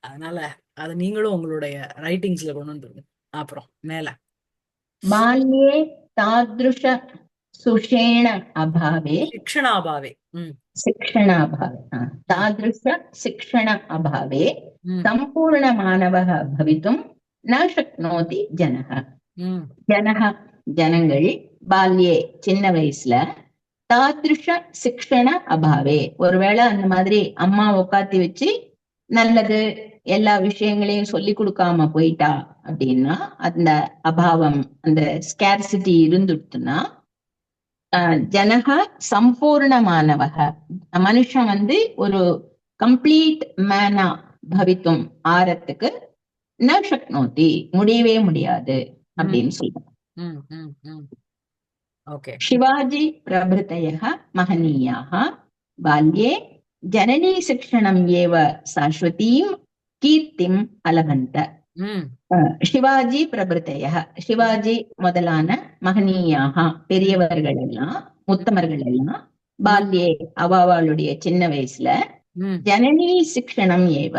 அதனால அதை நீங்களும் உங்களுடைய ரைட்டிங்ஸ்ல கொண்டு வந்துருங்க. அப்புறம் மேல பால்யே तादृश सुषेण अभावे शिक्षणाभावे शिक्षणाभावे ம் तादृश शिक्षण अभावे ம் सम्पूर्णमानवः भवितुं न शक्नोति जनः ம் जनः जनங்கள் बाल्ये சின்ன வயசுல தாத்ருஷ சிக்ஷண அபாவே ஒருவேளை அந்த மாதிரி அம்மா உட்காத்தி வச்சு நல்லது எல்லா விஷயங்களையும் சொல்லி கொடுக்காம போயிட்டா அப்படின்னா அந்த அபாவம் அந்த ஸ்கேர்சிட்டி இருந்துட்டுன்னா ஜனக சம்பூர்ணமானவக மனுஷன் வந்து ஒரு கம்ப்ளீட் மேனா பவித்தும் ஆறத்துக்கு ந சக்னோதி முடியவே முடியாது ம் அப்படின்னு சொல்றாங்க. ம் ம் ம் ஓகே शिवाजी प्रभृतयः महनीयाः बाल्ये जननी शिक्षणम् एव शाश्वतीं कीर्तिम् अलभन्त ம் சிவாஜி பிரபுத்தையா சிவாஜி முதலான மகனீயாக பெரியவர்கள் எல்லாம் உத்தமர்கள் எல்லாம் ம் பால்யே அவளுடைய சின்ன வயசுல ம் ஜனனி சிக்ஷணம் ஏவ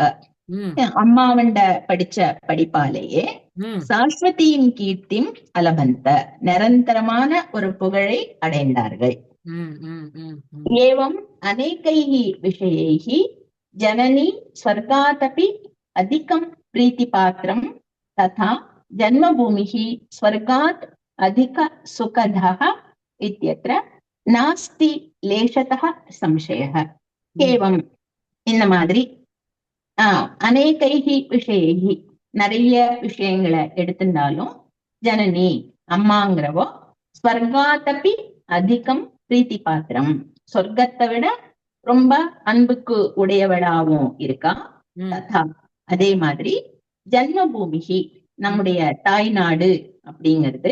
ம் அம்மாவண்ட படிச்ச படிப்பாலேயே ம் சாஸ்வதியின் கீர்த்திம் அலபந்த நிரந்தரமான ஒரு புகழை அடைந்தார்கள். ம் ம் ம் ம் ஏவம் அநேகைஹி விஷயைஹி ஜனனி ஸ்வர்காதபி அதிகம் பிரீத்திபாத்திரம் ததா ஜன்மபூமிஹி ஸ்வர்காத் அதிக சுகதः இத்யத்ர நாஸ்தி லேஷதः சம்சயः. ம் ஏவம் இந்த மாதிரி அநேகைஹி விஷயைஹி நிறைய விஷயங்களை எடுத்திருந்தாலும் ஜனனி அம்மாங்கிறவோ ஸ்வர்காதபி அதிகம் பிரீத்தி பாத்திரம் சொர்க்கத்தை விட ரொம்ப அன்புக்கு உடையவளாவும் இருக்கா. ம் ததா அதே மாதிரி ஜன்மபூமிகி ம் நம்முடைய தாய்நாடு அப்படிங்கிறது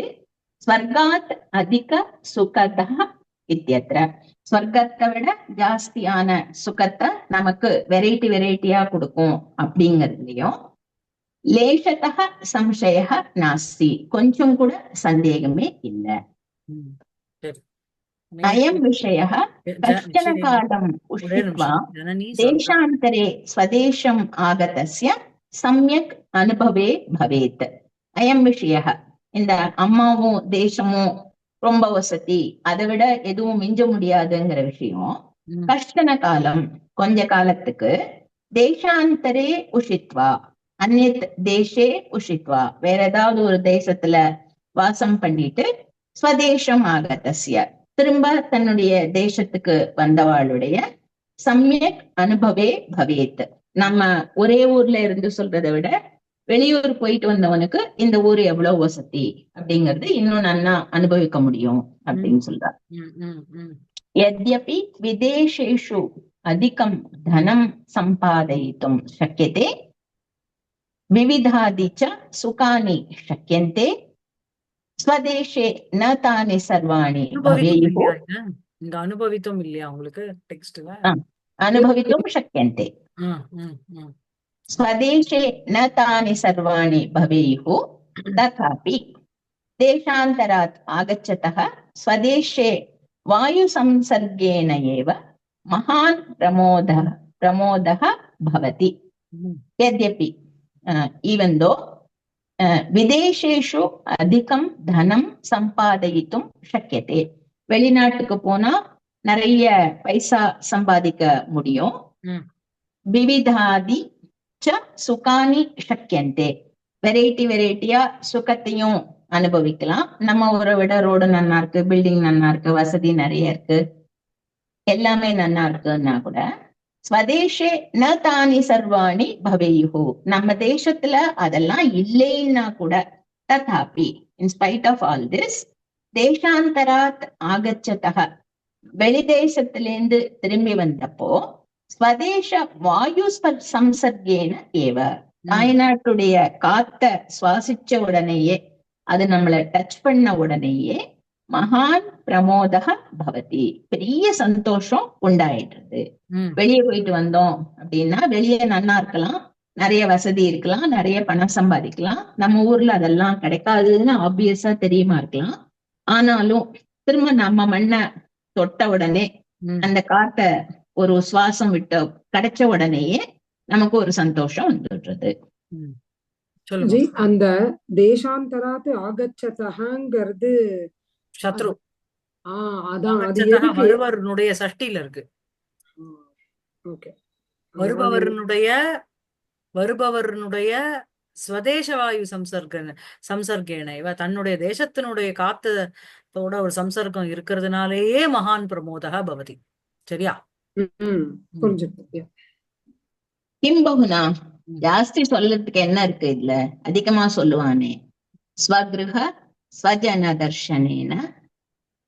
ஸ்வர்காத் அதிக சுகதா இத்தியத்ர ஸ்வர்க்கத்தை விட ஜாஸ்தியான சுகத்தை நமக்கு வெரைட்டி வெரைட்டியா கொடுக்கும் அப்படிங்கிறதுலயும் லேஷதः சம்சயः நாஸ்தி கொஞ்சம் கூட சந்தேகமே இல்லை. ம் சரி அயம் விஷயः கஷ்டன சரி காலம் ஒரே உஷித்வா நிமிஷம் ஜனனி சொர்க்க தேசாந்தரே ஸ்வதேசம் ஆகதஸ்ய சம்யக் அனுபவே பவேத். அயம் விஷயः இந்த அம்மாவும் தேசமும் ரொம்ப வசதி அதை விட எதுவும் மிஞ்ச முடியாதுங்கிற விஷயம் ம் கஷ்டன காலம் கொஞ்ச காலத்துக்கு தேசாந்தரே உஷித்வா அந்நியத் தேசே உஷித்வா வேற ஏதாவது ஒரு தேசத்துல வாசம் பண்ணிட்டு ஸ்வதேசம் ஆகதஸ்ய திரும்ப தன்னுடைய தேசத்துக்கு வந்தவாளுடைய சம்யக் அனுபவே பவேத். நம்ம ஒரே ஊர்ல இருந்து சொல்றதை விட வெளியூர் போயிட்டு வந்தவனுக்கு இந்த ஊர் எவ்வளவு வசதி அப்படிங்கிறது இன்னும் நல்லா அனுபவிக்க முடியும் ம் அப்படின்னு சொல்றார். ம் ம் ம் यद्यपि विदेशेषु अधिकं धनं सम्पादयितुं शक्यते विविधानि च सुखानि शक्यन्ते स्वदेशे न तानि सर्वाणि அனுபவித்தும் भवेयुः இல்லையா இங்க அனுபவித்தும் இல்லையா உங்களுக்கு டெக்ஸ்ட்ல अनुभवितुं शक्यन्ते ம் ம் ம் स्वदेशे न तानि सर्वाणि भवेयुः तथापि देशान्तरात् आगच्छतः स्वदेशे वायुसंसर्गेण एव महान् प्रमोदः भवति. ம் यद्यपि even though விதேசேஷு அதிகம் தனம் சம்பாதித்தும் சக்கியதே வெளிநாட்டுக்கு போனா நிறைய பைசா சம்பாதிக்க முடியும். ம் விவிதாதி ச சுகானி சக்கியந்தே வெரைட்டி வெரைட்டியா சுகத்தையும் அனுபவிக்கலாம். நம்ம ஊரை விட ரோடு நன்னா இருக்கு, பில்டிங் நன்னா இருக்கு, வசதி நிறைய இருக்கு, எல்லாமே நன்னா இருக்குன்னா கூட ஸ்வதேஷே ந தானி சர்வாணி பவேயுஹு நம்ம தேசத்துல அதெல்லாம் இல்லைன்னா கூட ததாபி இன்ஸ்பைட் ஆஃப் ஆல் திஸ் தேசாந்தராத் ஆகச்சதக வெளி தேசத்திலேந்து திரும்பி வந்தப்போ ஸ்வதேச வாயு சம்சர்கேன ஏவ தாய்நாட்டுடைய காத்த சுவாசிச்ச உடனேயே அது நம்மளை டச் பண்ண உடனேயே மகான் பிரமோதக பவதி பெரிய சந்தோஷம் உண்டாயிடுறது. வெளியே போயிட்டு வந்தோம் அப்படின்னா வெளியே நன்னா இருக்கலாம், நிறைய வசதி இருக்கலாம், நிறைய பணம் சம்பாதிக்கலாம், நம்ம ஊர்ல அதெல்லாம் கிடைக்காதுன்னு ஆப்வியஸா தெரியுமா இருக்கலாம். ஆனாலும் திரும்ப நம்ம மண்ணை தொட்ட உடனே அந்த காத்த ஒரு சுவாசம் விட்டு கிடைச்ச உடனேயே நமக்கு ஒரு சந்தோஷம் வந்துடுறது. ஜி அந்த தேசாந்தராத்து ஆகச்சதங்கிறது சத்ரு. அதான் அது ஆகச்சதக எதுக்கு? வருவருடைய சஷ்டியில இருக்கு. ஓகே, அதுதான் வருபவருடைய வருபவருடைய ஸ்வதேசவாயு சம்சர்கேன இவ தன்னுடைய தேசத்தினுடைய காத்தோட ஒரு சம்சர்க்கம் இருக்கிறதுனாலேயே மகான் பிரமோதக பவதி. சரியா? புரிஞ்சுட்டு. கிம்பகுனா ஜாஸ்தி சொல்றதுக்கு என்ன இருக்கு இதுல? அதிகமா சொல்லுவானே. ஸ்வகிருஹ ஸ்வஜன தர்ஷனேன,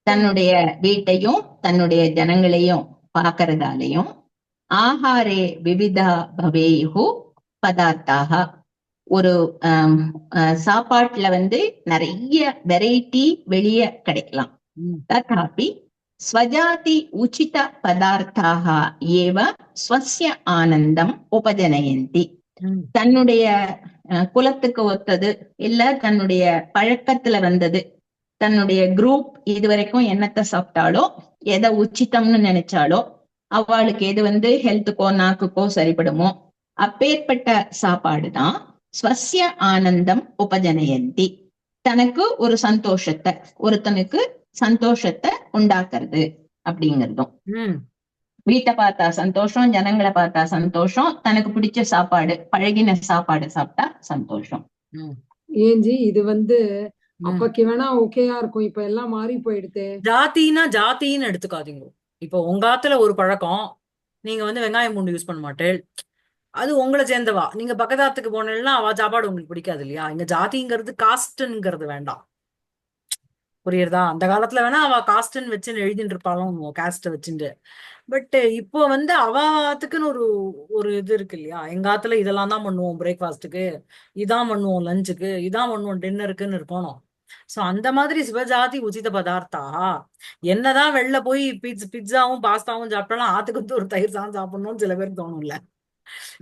தன்னுடைய வீட்டையும் தன்னுடைய ஜனங்களையும் பாக்குறதாலையும், ஆஹாரே விவிதா பவேயு பதார்த்தாக, ஒரு சாப்பாட்டுல நிறைய வெரைட்டி வெளிய கிடைக்கலாம். ததாபி ஸ்வஜாதி உச்சித பதார்த்தாக ஏவ ஸ்வஸ்ய ஆனந்தம் உபஜனயந்தி. தன்னுடைய குலத்துக்கு ஒத்தது இல்ல தன்னுடைய பழக்கத்துல வந்தது, தன்னுடைய குரூப் இதுவரைக்கும் என்னத்தை சாப்பிட்டாலோ, எதை உச்சிதம்னு நினைச்சாலோ, அவளுக்கு எது ஹெல்த்துக்கோ நாக்குக்கோ சரிப்படுமோ அப்பேற்பட்ட சாப்பாடுதான் ஸ்வஸ்ய ஆனந்தம் உபஜனயந்தி. தனக்கு ஒரு சந்தோஷத்தை, ஒருத்தனுக்கு சந்தோஷத்தை உண்டாக்குறது அப்படிங்கிறதும். வீட்டை பார்த்தா சந்தோஷம், ஜனங்களை பார்த்தா சந்தோஷம், தனக்கு பிடிச்ச சாப்பாடு பழகின சாப்பாடு சாப்பிட்டா சந்தோஷம். ஏஞ்சி இது அப்பக்கு வேணா ஓகேயா இருக்கும், இப்ப எல்லாம் மாறி போயிடுது. ஜாத்தின்னா ஜாத்தின்னு எடுத்துக்காதீங்க. இப்போ உங்காத்துல ஒரு பழக்கம், நீங்க வெங்காயம் பூண்டு யூஸ் பண்ண மாட்டேன், அது உங்களை சேர்ந்தவா. நீங்க பக்கத்தாத்துக்கு போனீங்கன்னா அவ சாப்பாடு உங்களுக்கு பிடிக்காது இல்லையா? இங்க ஜாதிங்கிறது காஸ்ட்ங்கிறது வேண்டாம். புரியுறதா? அந்த காலத்துல வேணா அவ காஸ்ட்ன்னு வச்சுன்னு எழுதிட்டு இருப்பாலும், காஸ்ட் வச்சுட்டு. பட் இப்போ அவாத்துக்குன்னு ஒரு ஒரு இது இருக்கு இல்லையா? எங்காத்துல இதெல்லாம் தான் பண்ணுவோம் பிரேக்ஃபாஸ்ட்டுக்கு, இதான் பண்ணுவோம் லஞ்சுக்கு, இதான் பண்ணுவோம் டின்னருக்குன்னு இருக்கணும். சோ அந்த மாதிரி சிவஜாதி உச்சித பதார்த்தா. என்னதான் வெளில போய் பிட்சாவும் பாஸ்தாவும் சாப்பிட்டாலும் ஆத்துக்கு ஒரு தயிர் சாதம் சாப்பிடணும்னு சில பேருக்கு தோணும்ல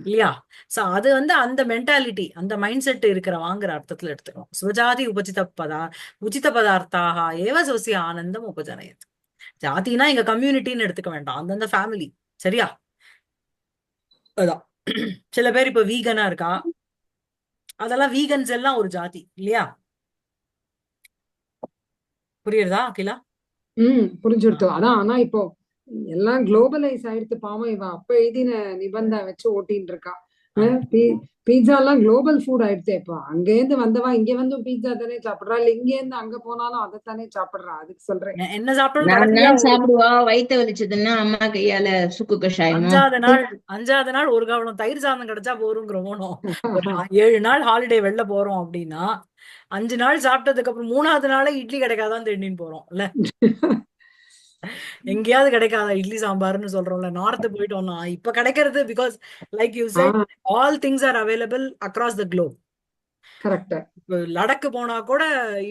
இல்லையா? சோ அது அந்த மென்டாலிட்டி, அந்த மைண்ட் செட் இருக்கிறவாங்கிற அர்த்தத்துல எடுத்துக்கணும். சுவஜாதி உச்சித பதார்த்தாக ஏவ சோசிய ஆனந்தம் உபஜனயத். ஜாதினா இங்க கம்யூனிட்டின்னு எடுத்துக்க வேண்டாம், அந்தந்த ஃபேமிலி. சரியா? அதான் சில பேர் இப்ப வீகனா இருக்கா, அதெல்லாம் வீகன்ஸ் எல்லாம் ஒரு ஜாதி இல்லையா? புரியுறதா அகிலா? புரிஞ்சுடுத்து. அதான் ஆனா இப்போ எல்லாம் குளோபலைஸ் ஆயிடுத்து. பாவம் இவ அப்ப எழுதின நிபந்தனை வச்சு ஓட்டின்னு இருக்கா. பீட்சா எல்லாம் குளோபல் ஃபுட் ஆயிடுச்சு. இப்போ அங்க இருந்து வந்தவா இங்க பீட்சா தானே சாப்பிடுறா, இல்ல இங்க இருந்து அங்க போனாலும் அதைத்தானே சாப்பிடுறா. அதுக்கு சொல்றேன். என்ன சாப்பிடணும் நான் கடைசியா சாப்பிடுவா, வயிற்று வலிச்சதுன்னா அம்மா கையால சுக்கு கஷாயமோ. 5வது நாள் ஒரு கவனம் தயிர் சாதம் கிடைச்சா போருங்கிறோமோ. 7 நாள் ஹாலிடே வெளில போறோம் அப்படின்னா 5 நாள் சாப்பிட்டதுக்கு அப்புறம் 3வது நாளே இட்லி கிடைக்காதான் தேடின்னு போறோம் இல்ல? எங்கேயாவது கிடைக்காதா இட்லி சாம்பார்னு சொல்றோம்ல. நார்த் போயிட்டோம்னா இப்ப கிடைக்கிறது, because like you said all things are available across the globe. Correct. லடக்கு போனா கூட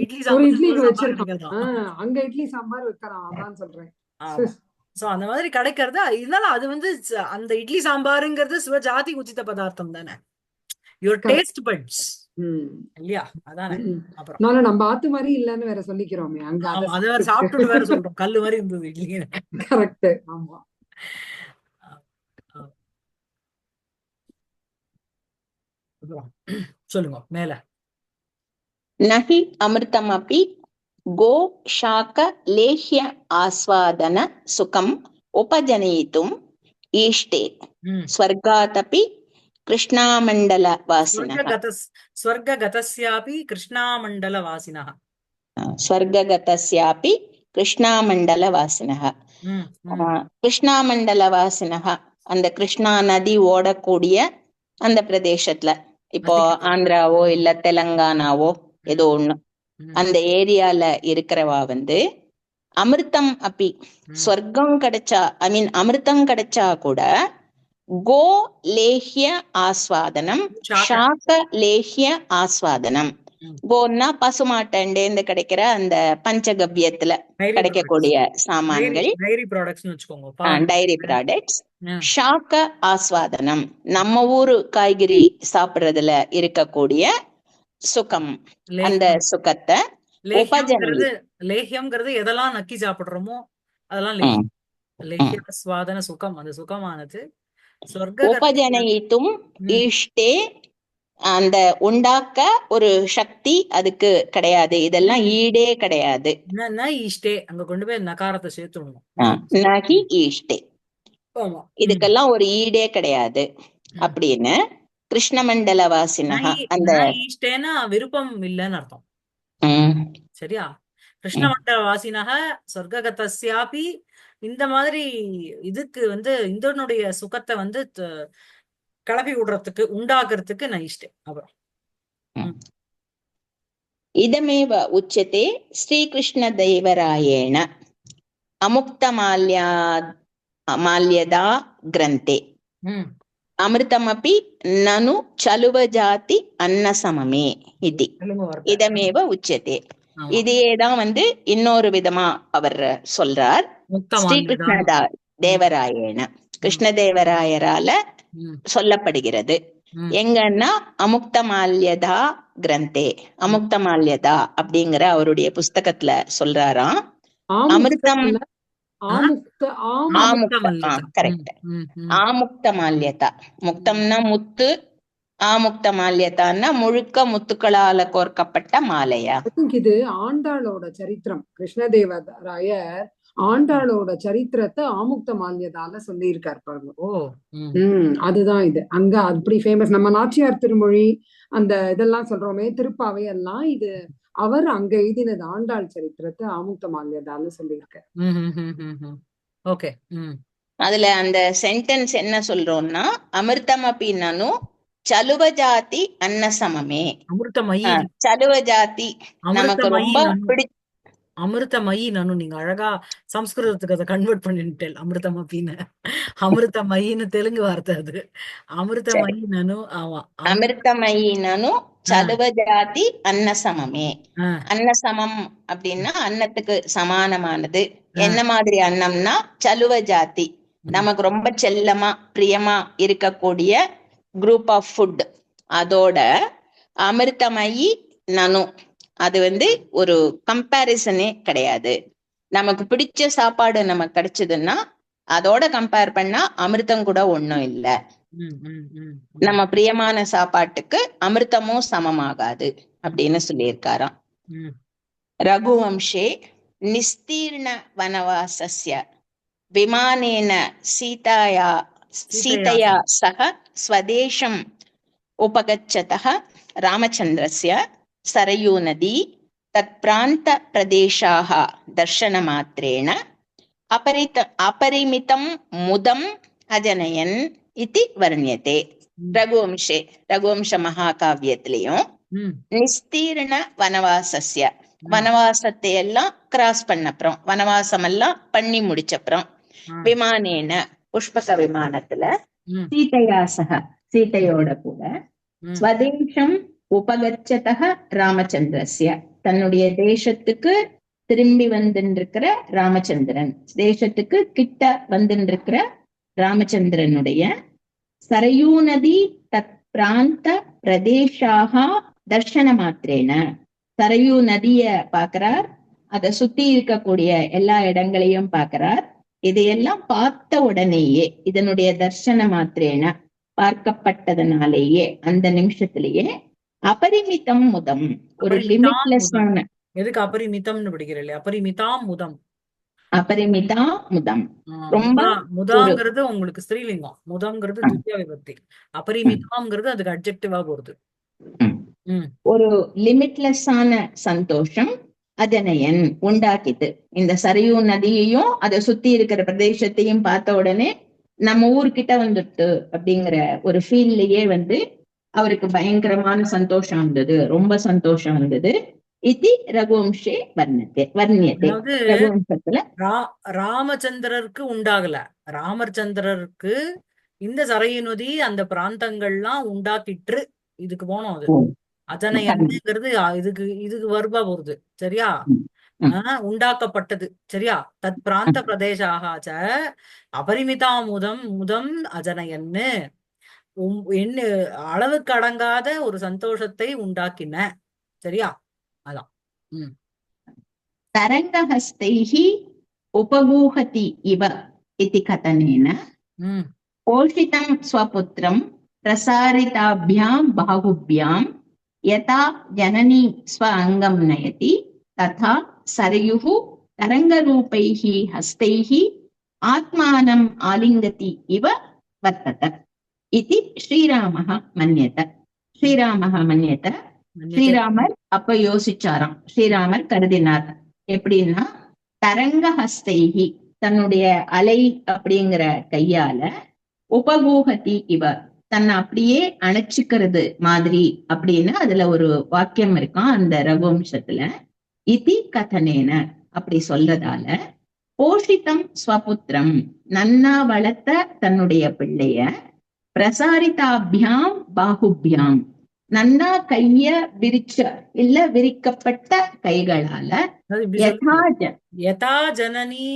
இட்லி ஒரு இட்லிக்கு சாம்பார் வச்சிருக்கான், அங்க இட்லி சாம்பார் வைக்கிறான். அதான் சொல்றேன். சோ அந்த மாதிரி கிடைக்கிறது. இதனால அது அந்த இட்லி சாம்பாருங்கிறது சிவஜாதி உச்சித பதார்த்தம் தானே, யுவர் டேஸ்ட் பட்ஸ் இல்லையா? அதானே. அப்புறம் நம்ம ஆத்து மாதிரி இல்லன்னு வேற சொல்லிக்கிறோமே அங்க. அத வேற சாப்பிட்டு வேற சொல்றோம், கல்லு மாதிரி இருந்தது இட்லி. கரெக்ட். ஆமா. சொல்லுங்க மேல. நஹி அமிர்தமபி கோ ஷாக லேஹ்ய ஆஸ்வாதன சுகம் உபஜனயிதும் ஈஷ்டே ஸ்வர்காதபி கிருஷ்ணாமண்டல வாசினஹ. ஸ்வர்ககதஸ்யாபி கிருஷ்ணாமண்டல வாசினஹ. ஸ்வர்ககதஸ்யாபி கிருஷ்ணாமண்டல வாசினஹ. கிருஷ்ணாமண்டல வாசினஹ அந்த கிருஷ்ணா நதி ஓடக்கூடிய அந்த பிரதேசத்துல, இப்போ ஆந்திராவோ இல்ல தெலங்கானாவோ ஏதோ ஒண்ணு அந்த ஏரியால இருக்கிறவா அமிர்தம் அப்பி ஸ்வர்க்கம் கிடைச்சா, ஐ மீன் அமிர்தம் கிடைச்சா கூட கோ லேஹ்ய ஆஸ்வாதனம், ஷாக லேஹ்ய ஆஸ்வாதனம். கோன்னா பசுமாட்டேந்து கிடைக்கிற அந்த பஞ்சகவ்யத்துல கிடைக்கக்கூடிய சாமான்கள், டைரி ப்ராடக்ட்ஸ். ஷாக ஆஸ்வாதனம் நம்ம ஊரு காய்கறி சாப்பிடுறதுல இருக்கக்கூடிய சுகம், அந்த சுகத்தை லேஹ்யம்ங்கிறது எதெல்லாம் நக்கி சாப்பிடுறோமோ அதெல்லாம் லேஹ்யாஸ்வாதன சுகம், அந்த சுகமானது உபஜனயித்தும் ஈஷ்டே அந்த உண்டாக்க ஒரு சக்தி அதுக்கு கிடையாது. இதெல்லாம் ஈடே கிடையாது. என்ன ஈஷ்டே அங்க கொண்டு போய் நகாரத்தை சேர்த்துடணும். நகி ஈஷ்டே, ஆமா. இதுக்கெல்லாம் ஒரு ஈடே கிடையாது அப்படின்னு கிருஷ்ணமண்டல வாசினஹா அந்த ஈஷ்டேனா விருப்பம் இல்லைன்னு அர்த்தம். சரியா? கிருஷ்ணமண்டல வாசினக சொர்க்ககதஸ்யாபி இந்த மாதிரி இதுக்கு இந்திரனுடைய சுகத்தை கிளப்பி விடுறதுக்கு உண்டாக்குறதுக்கு நான் இஷ்டம். அப்புறம் இதமேவ உச்சதே ஸ்ரீகிருஷ்ண தேவராயேண அமுக்த மால்யதா கிரந்தே அமிர்தமபி நனு சலுவஜாதி அன்னசமமே இது இதமேவ உச்சதே. இதையேதான் இன்னொரு விதமா அவர் சொல்றார். ஸ்ரீகிருஷ்ண தேவராயேன, கிருஷ்ணதேவராயரால சொல்லப்படுகிறது. எங்கன்னா அமுக்த மால்யதா கிரந்தே, அமுக்த மால்யதா அப்படிங்கிற அவருடைய புஸ்தகத்துல சொல்றாராம். அமிர்தம் கரெக்ட். ஆமுக்த மால்யதா, முக்தம்னா முத்து, ஆமுக்த மால்யதான்னா முழுக்க முத்துக்களால கோர்க்கப்பட்ட மாலையா. இது ஆண்டாளோட சரித்திரம். கிருஷ்ணதேவராயர் ஆண்டாளோட சரித்திரத்தை ஆமுக்த மால்யதால சொல்லி இருக்காரு பாருங்க. அதுதான் இது. அங்க அப்படி ஃபேமஸ். நம்ம நாச்சியார் திருமொழி அந்த இதெல்லாம் சொல்றோமே, திருப்பாவை எல்லாம், இது அவர் அங்க எழுதினது ஆண்டாள் சரித்திரத்தை ஆமுக்த மால்யதால சொல்லியிருக்காரு. ஓகே. அதுல அந்த சென்டென்ஸ் என்ன சொல்றோம்னா, அமிர்தமபி நனு சலுவஜாதி அன்னசமமே. அமிர்தமயி, சலுவஜாதி நமக்கு ரொம்ப அமிர்தமயி நானு. நீங்க அழகா சம்ஸ்கிருதத்துக்கு அதை கன்வெர்ட் பண்ணிட்டேன். அமிர்தமபின்னு, அமிர்தமயின்னு தெலுங்கு வார்த்தை அது. அமிர்தமயி நானு. ஆமா, அமிர்தமயி நானு சலுவஜாதி அன்னசமமே. அன்னசமம் அப்படின்னா அன்னத்துக்கு சமானமானது. என்ன மாதிரி அன்னம்னா சலுவ ஜாதி, நமக்கு ரொம்ப செல்லமா பிரியமா இருக்கக்கூடிய குரூப் ஆஃப் ஃபுட். அதோட அமிர்தமயி நனு, அது ஒரு கம்பேரிசனே கிடையாது. நமக்கு பிடிச்ச சாப்பாடு நமக்கு கிடைச்சதுன்னா அதோட கம்பேர் பண்ணா அமிர்தம் கூட ஒண்ணும் இல்ல. நம்ம பிரியமான சாப்பாட்டுக்கு அமிர்தமும் சமமாகாது அப்படின்னு சொல்லியிருக்காராம். ரகுவம்சே நிஸ்தீர்ண வனவாசஸ்ய விமானேன சீதையா சக ஸ்வதேசம் உபகச்சதः ராமச்சந்திரஸ்ய சரயூ நதி தத் பிராந்த பிரதேசாः தர்சனமாத்ரேண அபரிமிதம் முதம் அஜனயன் இதி வர்ணியதே. ரகுவம்சே, ரகுவம்ச மகாகாவியத்திலையும் நிஸ்தீர்ண வனவாசஸ்ய, வனவாசத்தை எல்லாம் கிராஸ் பண்ணப்புறம், வனவாசம் எல்லாம் பண்ணி முடிச்சப்புறம், விமானேன புஷ்பக விமானத்துல, சீதையாசக சீதையோட கூட, ஸ்வதேசம் உபகச்சதः ராமச்சந்திரஸ்ய தன்னுடைய தேசத்துக்கு திரும்பி வந்துருக்கிற ராமச்சந்திரன், தேசத்துக்கு கிட்ட வந்துருக்கிற ராமச்சந்திரனுடைய, சரயூ நதி தத் பிராந்த பிரதேசாக தர்சன மாத்திரேன, சரயூ நதிய பாக்குறார், அதை சுத்தி இருக்கக்கூடிய எல்லா இடங்களையும் பாக்குறார். இதையெல்லாம் பார்த்த உடனேயே, இதனுடைய தர்சன மாத்திரேன பார்க்கப்பட்டதனாலேயே, அந்த நிமிஷத்திலேயே அபரிமிதம் முதம், ஒரு லிமிட்லெஸ்ஸான. எதுக்கு அபரிமிதம்னு படிக்கிறீங்க? அபரிமிதா முதம், அபரிமிதா முதம். ரொம்ப முதாங்கிறது உங்களுக்கு ஸ்திரீலிங்கம், முதம்ங்கிறது துத்தியா விபக்தி, அபரிமிதாங்கிறது அதுக்கு அட்ஜெக்டிவா போறது. ஒரு லிமிட்லெஸ்ஸான சந்தோஷம் அஜனயன் உண்டாக்கிது. இந்த சரையூ நதியையும் அதை சுத்தி இருக்கிற பிரதேசத்தையும் பார்த்த உடனே நம்ம ஊர்கிட்ட வந்துட்டு அப்படிங்கிற ஒரு ஃபீல்லயே அவருக்கு பயங்கரமான சந்தோஷம் வந்தது, ரொம்ப சந்தோஷம் வந்தது. இது ரகுவம்சே வர்ணியதே. ரகுவம்சத்துல ராமச்சந்திரருக்கு உண்டாகல, ராமச்சந்திரருக்கு இந்த சரையு நதி அந்த பிராந்தங்கள்லாம் உண்டாக்கிட்டு இதுக்கு போனோம். அது அஜனயன்ங்கிறது இதுக்கு வர்பா போறது. சரியா? உண்டாக்கப்பட்டது. சரியா? தத் பிராந்த பிரதேசாக அபரிமிதா முதம் அஜனயன்னு, என்ன அளவுக்கு அடங்காத ஒரு சந்தோஷத்தை உண்டாக்கின. சரியா? அதான். தரங்கஹஸ்தைஹி உபகூஹதி இவ இதி கதனேன போஷிதம் ஸ்வபுத்ரம் प्रसारिताभ्यां बाहुभ्यां यथा जननी स्व अंगं नयति तथा सरयुः तरंगरूपैः हस्तैः आत्मानम् आलिङ्गति इव वर्तत इति श्रीरामः मन्यत. ஸ்ரீராமः மன்யத. ஸ்ரீராமர் அப்ப யோசிச்சாராம். ஸ்ரீராமர் கருதினார். எப்படின்னா, தரங்க ஹஸ்தைஹி தன்னுடைய அலை அப்படிங்கிற கையால, உபகூஹதி இவ தன்னை அப்படியே அணைச்சிக்கிறது மாதிரி அப்படின்னு அதுல ஒரு வாக்கியம் இருக்கான் அந்த ரகுவம்சத்துல. இதி கதனேன அப்படி சொல்றதால, போஷிதம் ஸ்வபுத்திரம் நன்னா வளர்த்த தன்னுடைய பிள்ளைய, பிரசாரிதாபியாம் பாகுபியாம் நன்னா கைய விரிச்ச இல்ல விரிக்கப்பட்ட கைகளால, யதா ஜனனி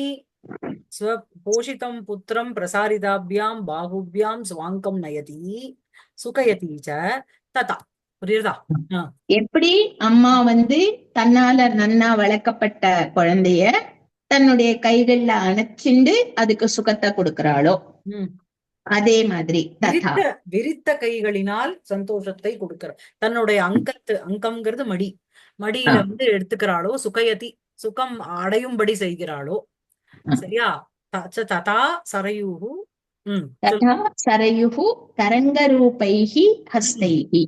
போஷிதம் புத்திரம் பிரசாரிதாபியாம் பாகுபியாம் ஸ்வாங்கம் நயதி சுகயதி ச ததா. புரியுதா? எப்படி அம்மா தன்னால நன்னா வளர்க்கப்பட்ட குழந்தைய தன்னுடைய கைகள்ல அணைச்சிண்டு அதுக்கு சுகத்தை கொடுக்கறாளோ, அதே மாதிரி விரித்த கைகளினால் சந்தோஷத்தை கொடுக்கிற, தன்னுடைய அங்கம்ங்கிறது மடியில எடுத்துக்கிறாளோ, சுகயதி சுகம் அடையும்படி செய்கிறாளோ. சரியா? ததா சரயுஹு ததா சரயுஹு தரங்கரூபைஹி ஹஸ்தைஹி.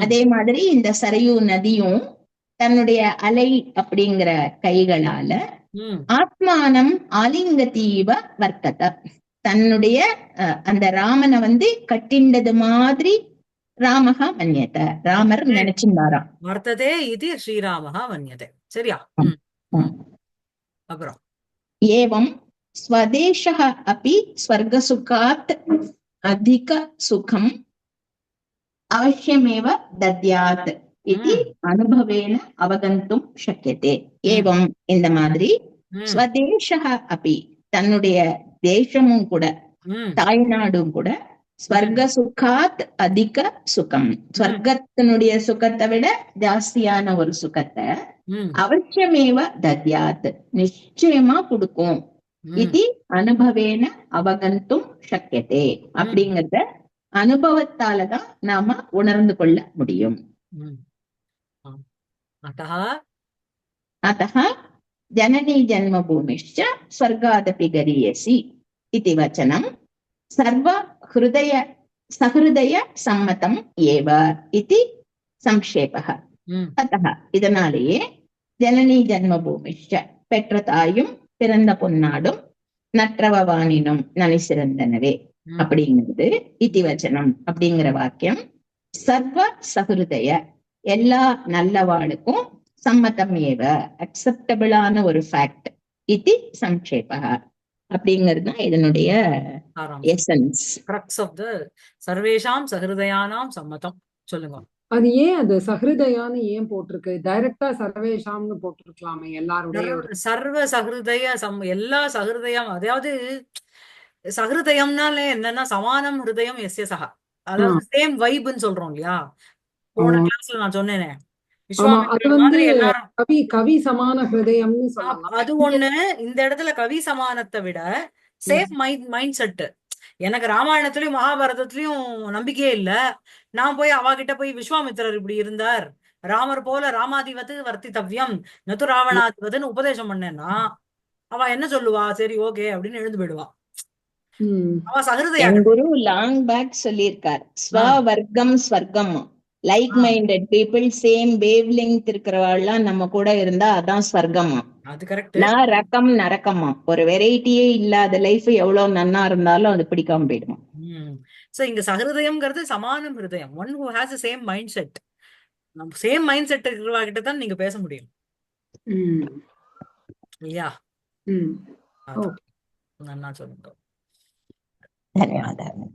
அதே மாதிரி இந்த சரயு நதியும் தன்னுடைய அலை அப்படிங்கிற கைகளால ஆத்மானம் ஆலிங்கதீவ வர்த்தத தன்னுடைய அந்த ராமனை கட்டிண்டது மாதிரி ராமஹ மன்யத ராமர் நினைச்சிருந்தாராம். வர்த்ததே இது ஸ்ரீராமஹ மன்யதே. சரியா? அப்புறம் ஏவம் ஸ்வதேஷஹ அபி ஸ்வர்கசுகாத் அதிக சுகம் அவசியமேவ தத்யாத் இது அனுபவேன அவகந்தும் சக்கியதே. ஏவம் இந்த மாதிரி ஸ்வதேஷஹ அபி தன்னுடைய தேசமும் கூட தாய்நாடும் கூட ஸ்வர்க சுகாத் அதிக சுகம் ஸ்வர்க்கத்தினுடைய சுகத்தை விட ஜாஸ்தியான ஒரு சுகத்தை அவசியமேவ தத்யாத் நிச்சயமா கொடுக்கும். இது அனுபவேன அவகந்தும் சக்கியதே அப்படிங்கறத அனுபவத்தாலதான் நாம உணர்ந்து கொள்ள முடியும். அத்தஹ ஜனனி ஜன்மபூமிஷ்ச ஸ்வர்காதபி கரியசி இதி வச்சனம் சர்வ ஹிருதய சஹிருதய சம்மதம் ஏவ இதி சம்ஷேபः. அத்தஹ இதனாலேயே ஜனனி ஜன்மபூமிஷ்ச பெற்ற தாயும் பிறந்த பொன்னாடும் நற்றவவானினும் நனிசிறந்தனவே அப்படிங்கிறது இதி வச்சனம் அப்படிங்கிற வாக்கியம் சர்வ சஹிருதய எல்லா நல்லவாளுக்கும் சம்மதம் ஏவ அக்செப்டபிளான ஒரு ஃபேக்ட் இது சம்ஷேபா அப்படிங்கிறது தான் இதனுடைய எசன்ஸ். crux of the சர்வேஷாம் சஹிருதயானாம் சம்மதம். சொல்லுங்க. அது ஏன் அது சஹிருதயான்னு ஏன் போட்டிருக்கு? டைரக்டா சர்வேஷாம்னு போட்டிருக்கலாமே. எல்லாருடைய சர்வ சஹிருதய எல்லா சஹிருதயம், அதாவது சஹிருதயம்னாலே என்னன்னா சமானம் ஹிருதயம் எஸ்ய சஹா, அதாவது சேம் வைப்னு சொல்றோம் இல்லையா? போன கிளாஸ்ல நான் சொன்னேனே, கவி சமான ஹிருதயம்னு சொல்லலாம். அது ஒண்ணு. இந்த இடத்துல கவி சமானத்தை விட சேம் மைண்ட் செட். எனக்கு ராமாயணத்திலயும் மகாபாரதத்திலயும் நம்பிக்கையே இல்ல. நான் போய் அவகிட்ட போய் விஸ்வாமித்திரர் இப்படி இருந்தார், ராமர் போல ராமாதிபத்து வர்த்தித்தவ்யம் நது ராவணாதிபத்துன்னு உபதேசம் பண்ணேன்னா அவ என்ன சொல்லுவா? சரி ஓகே அப்படின்னு எழுந்து போயிடுவா. அவ சஹிருதயா. குரு லாங் பேக் சொல்லியிருக்கார், ஸ்வவர்க்கம் ஸ்வர்க்கம், like minded people, same wave length இருக்கிறவாள்லாம் நம்ம கூட இருந்தா அதான் ஸ்வர்க்கமா. அது கரெக்ட். ரக்கம் நரக்கமா, ஒரு வெரைட்டியே இல்லாத லைஃப் எவ்வளவு நன்னா இருந்தாலும் அது பிடிக்காம போயிடுமா. சோ இங்க சஹிருதயம்ங்கிறது சமானம் ஹிருதயம், one who has the same mind set. நம்ம சேம் மைண்ட் செட் இருக்கிறவா கிட்ட தான் நீங்க பேச முடியும் இல்லையா? நன்னா சொல்லுங்க. ధన్యవాదాలు.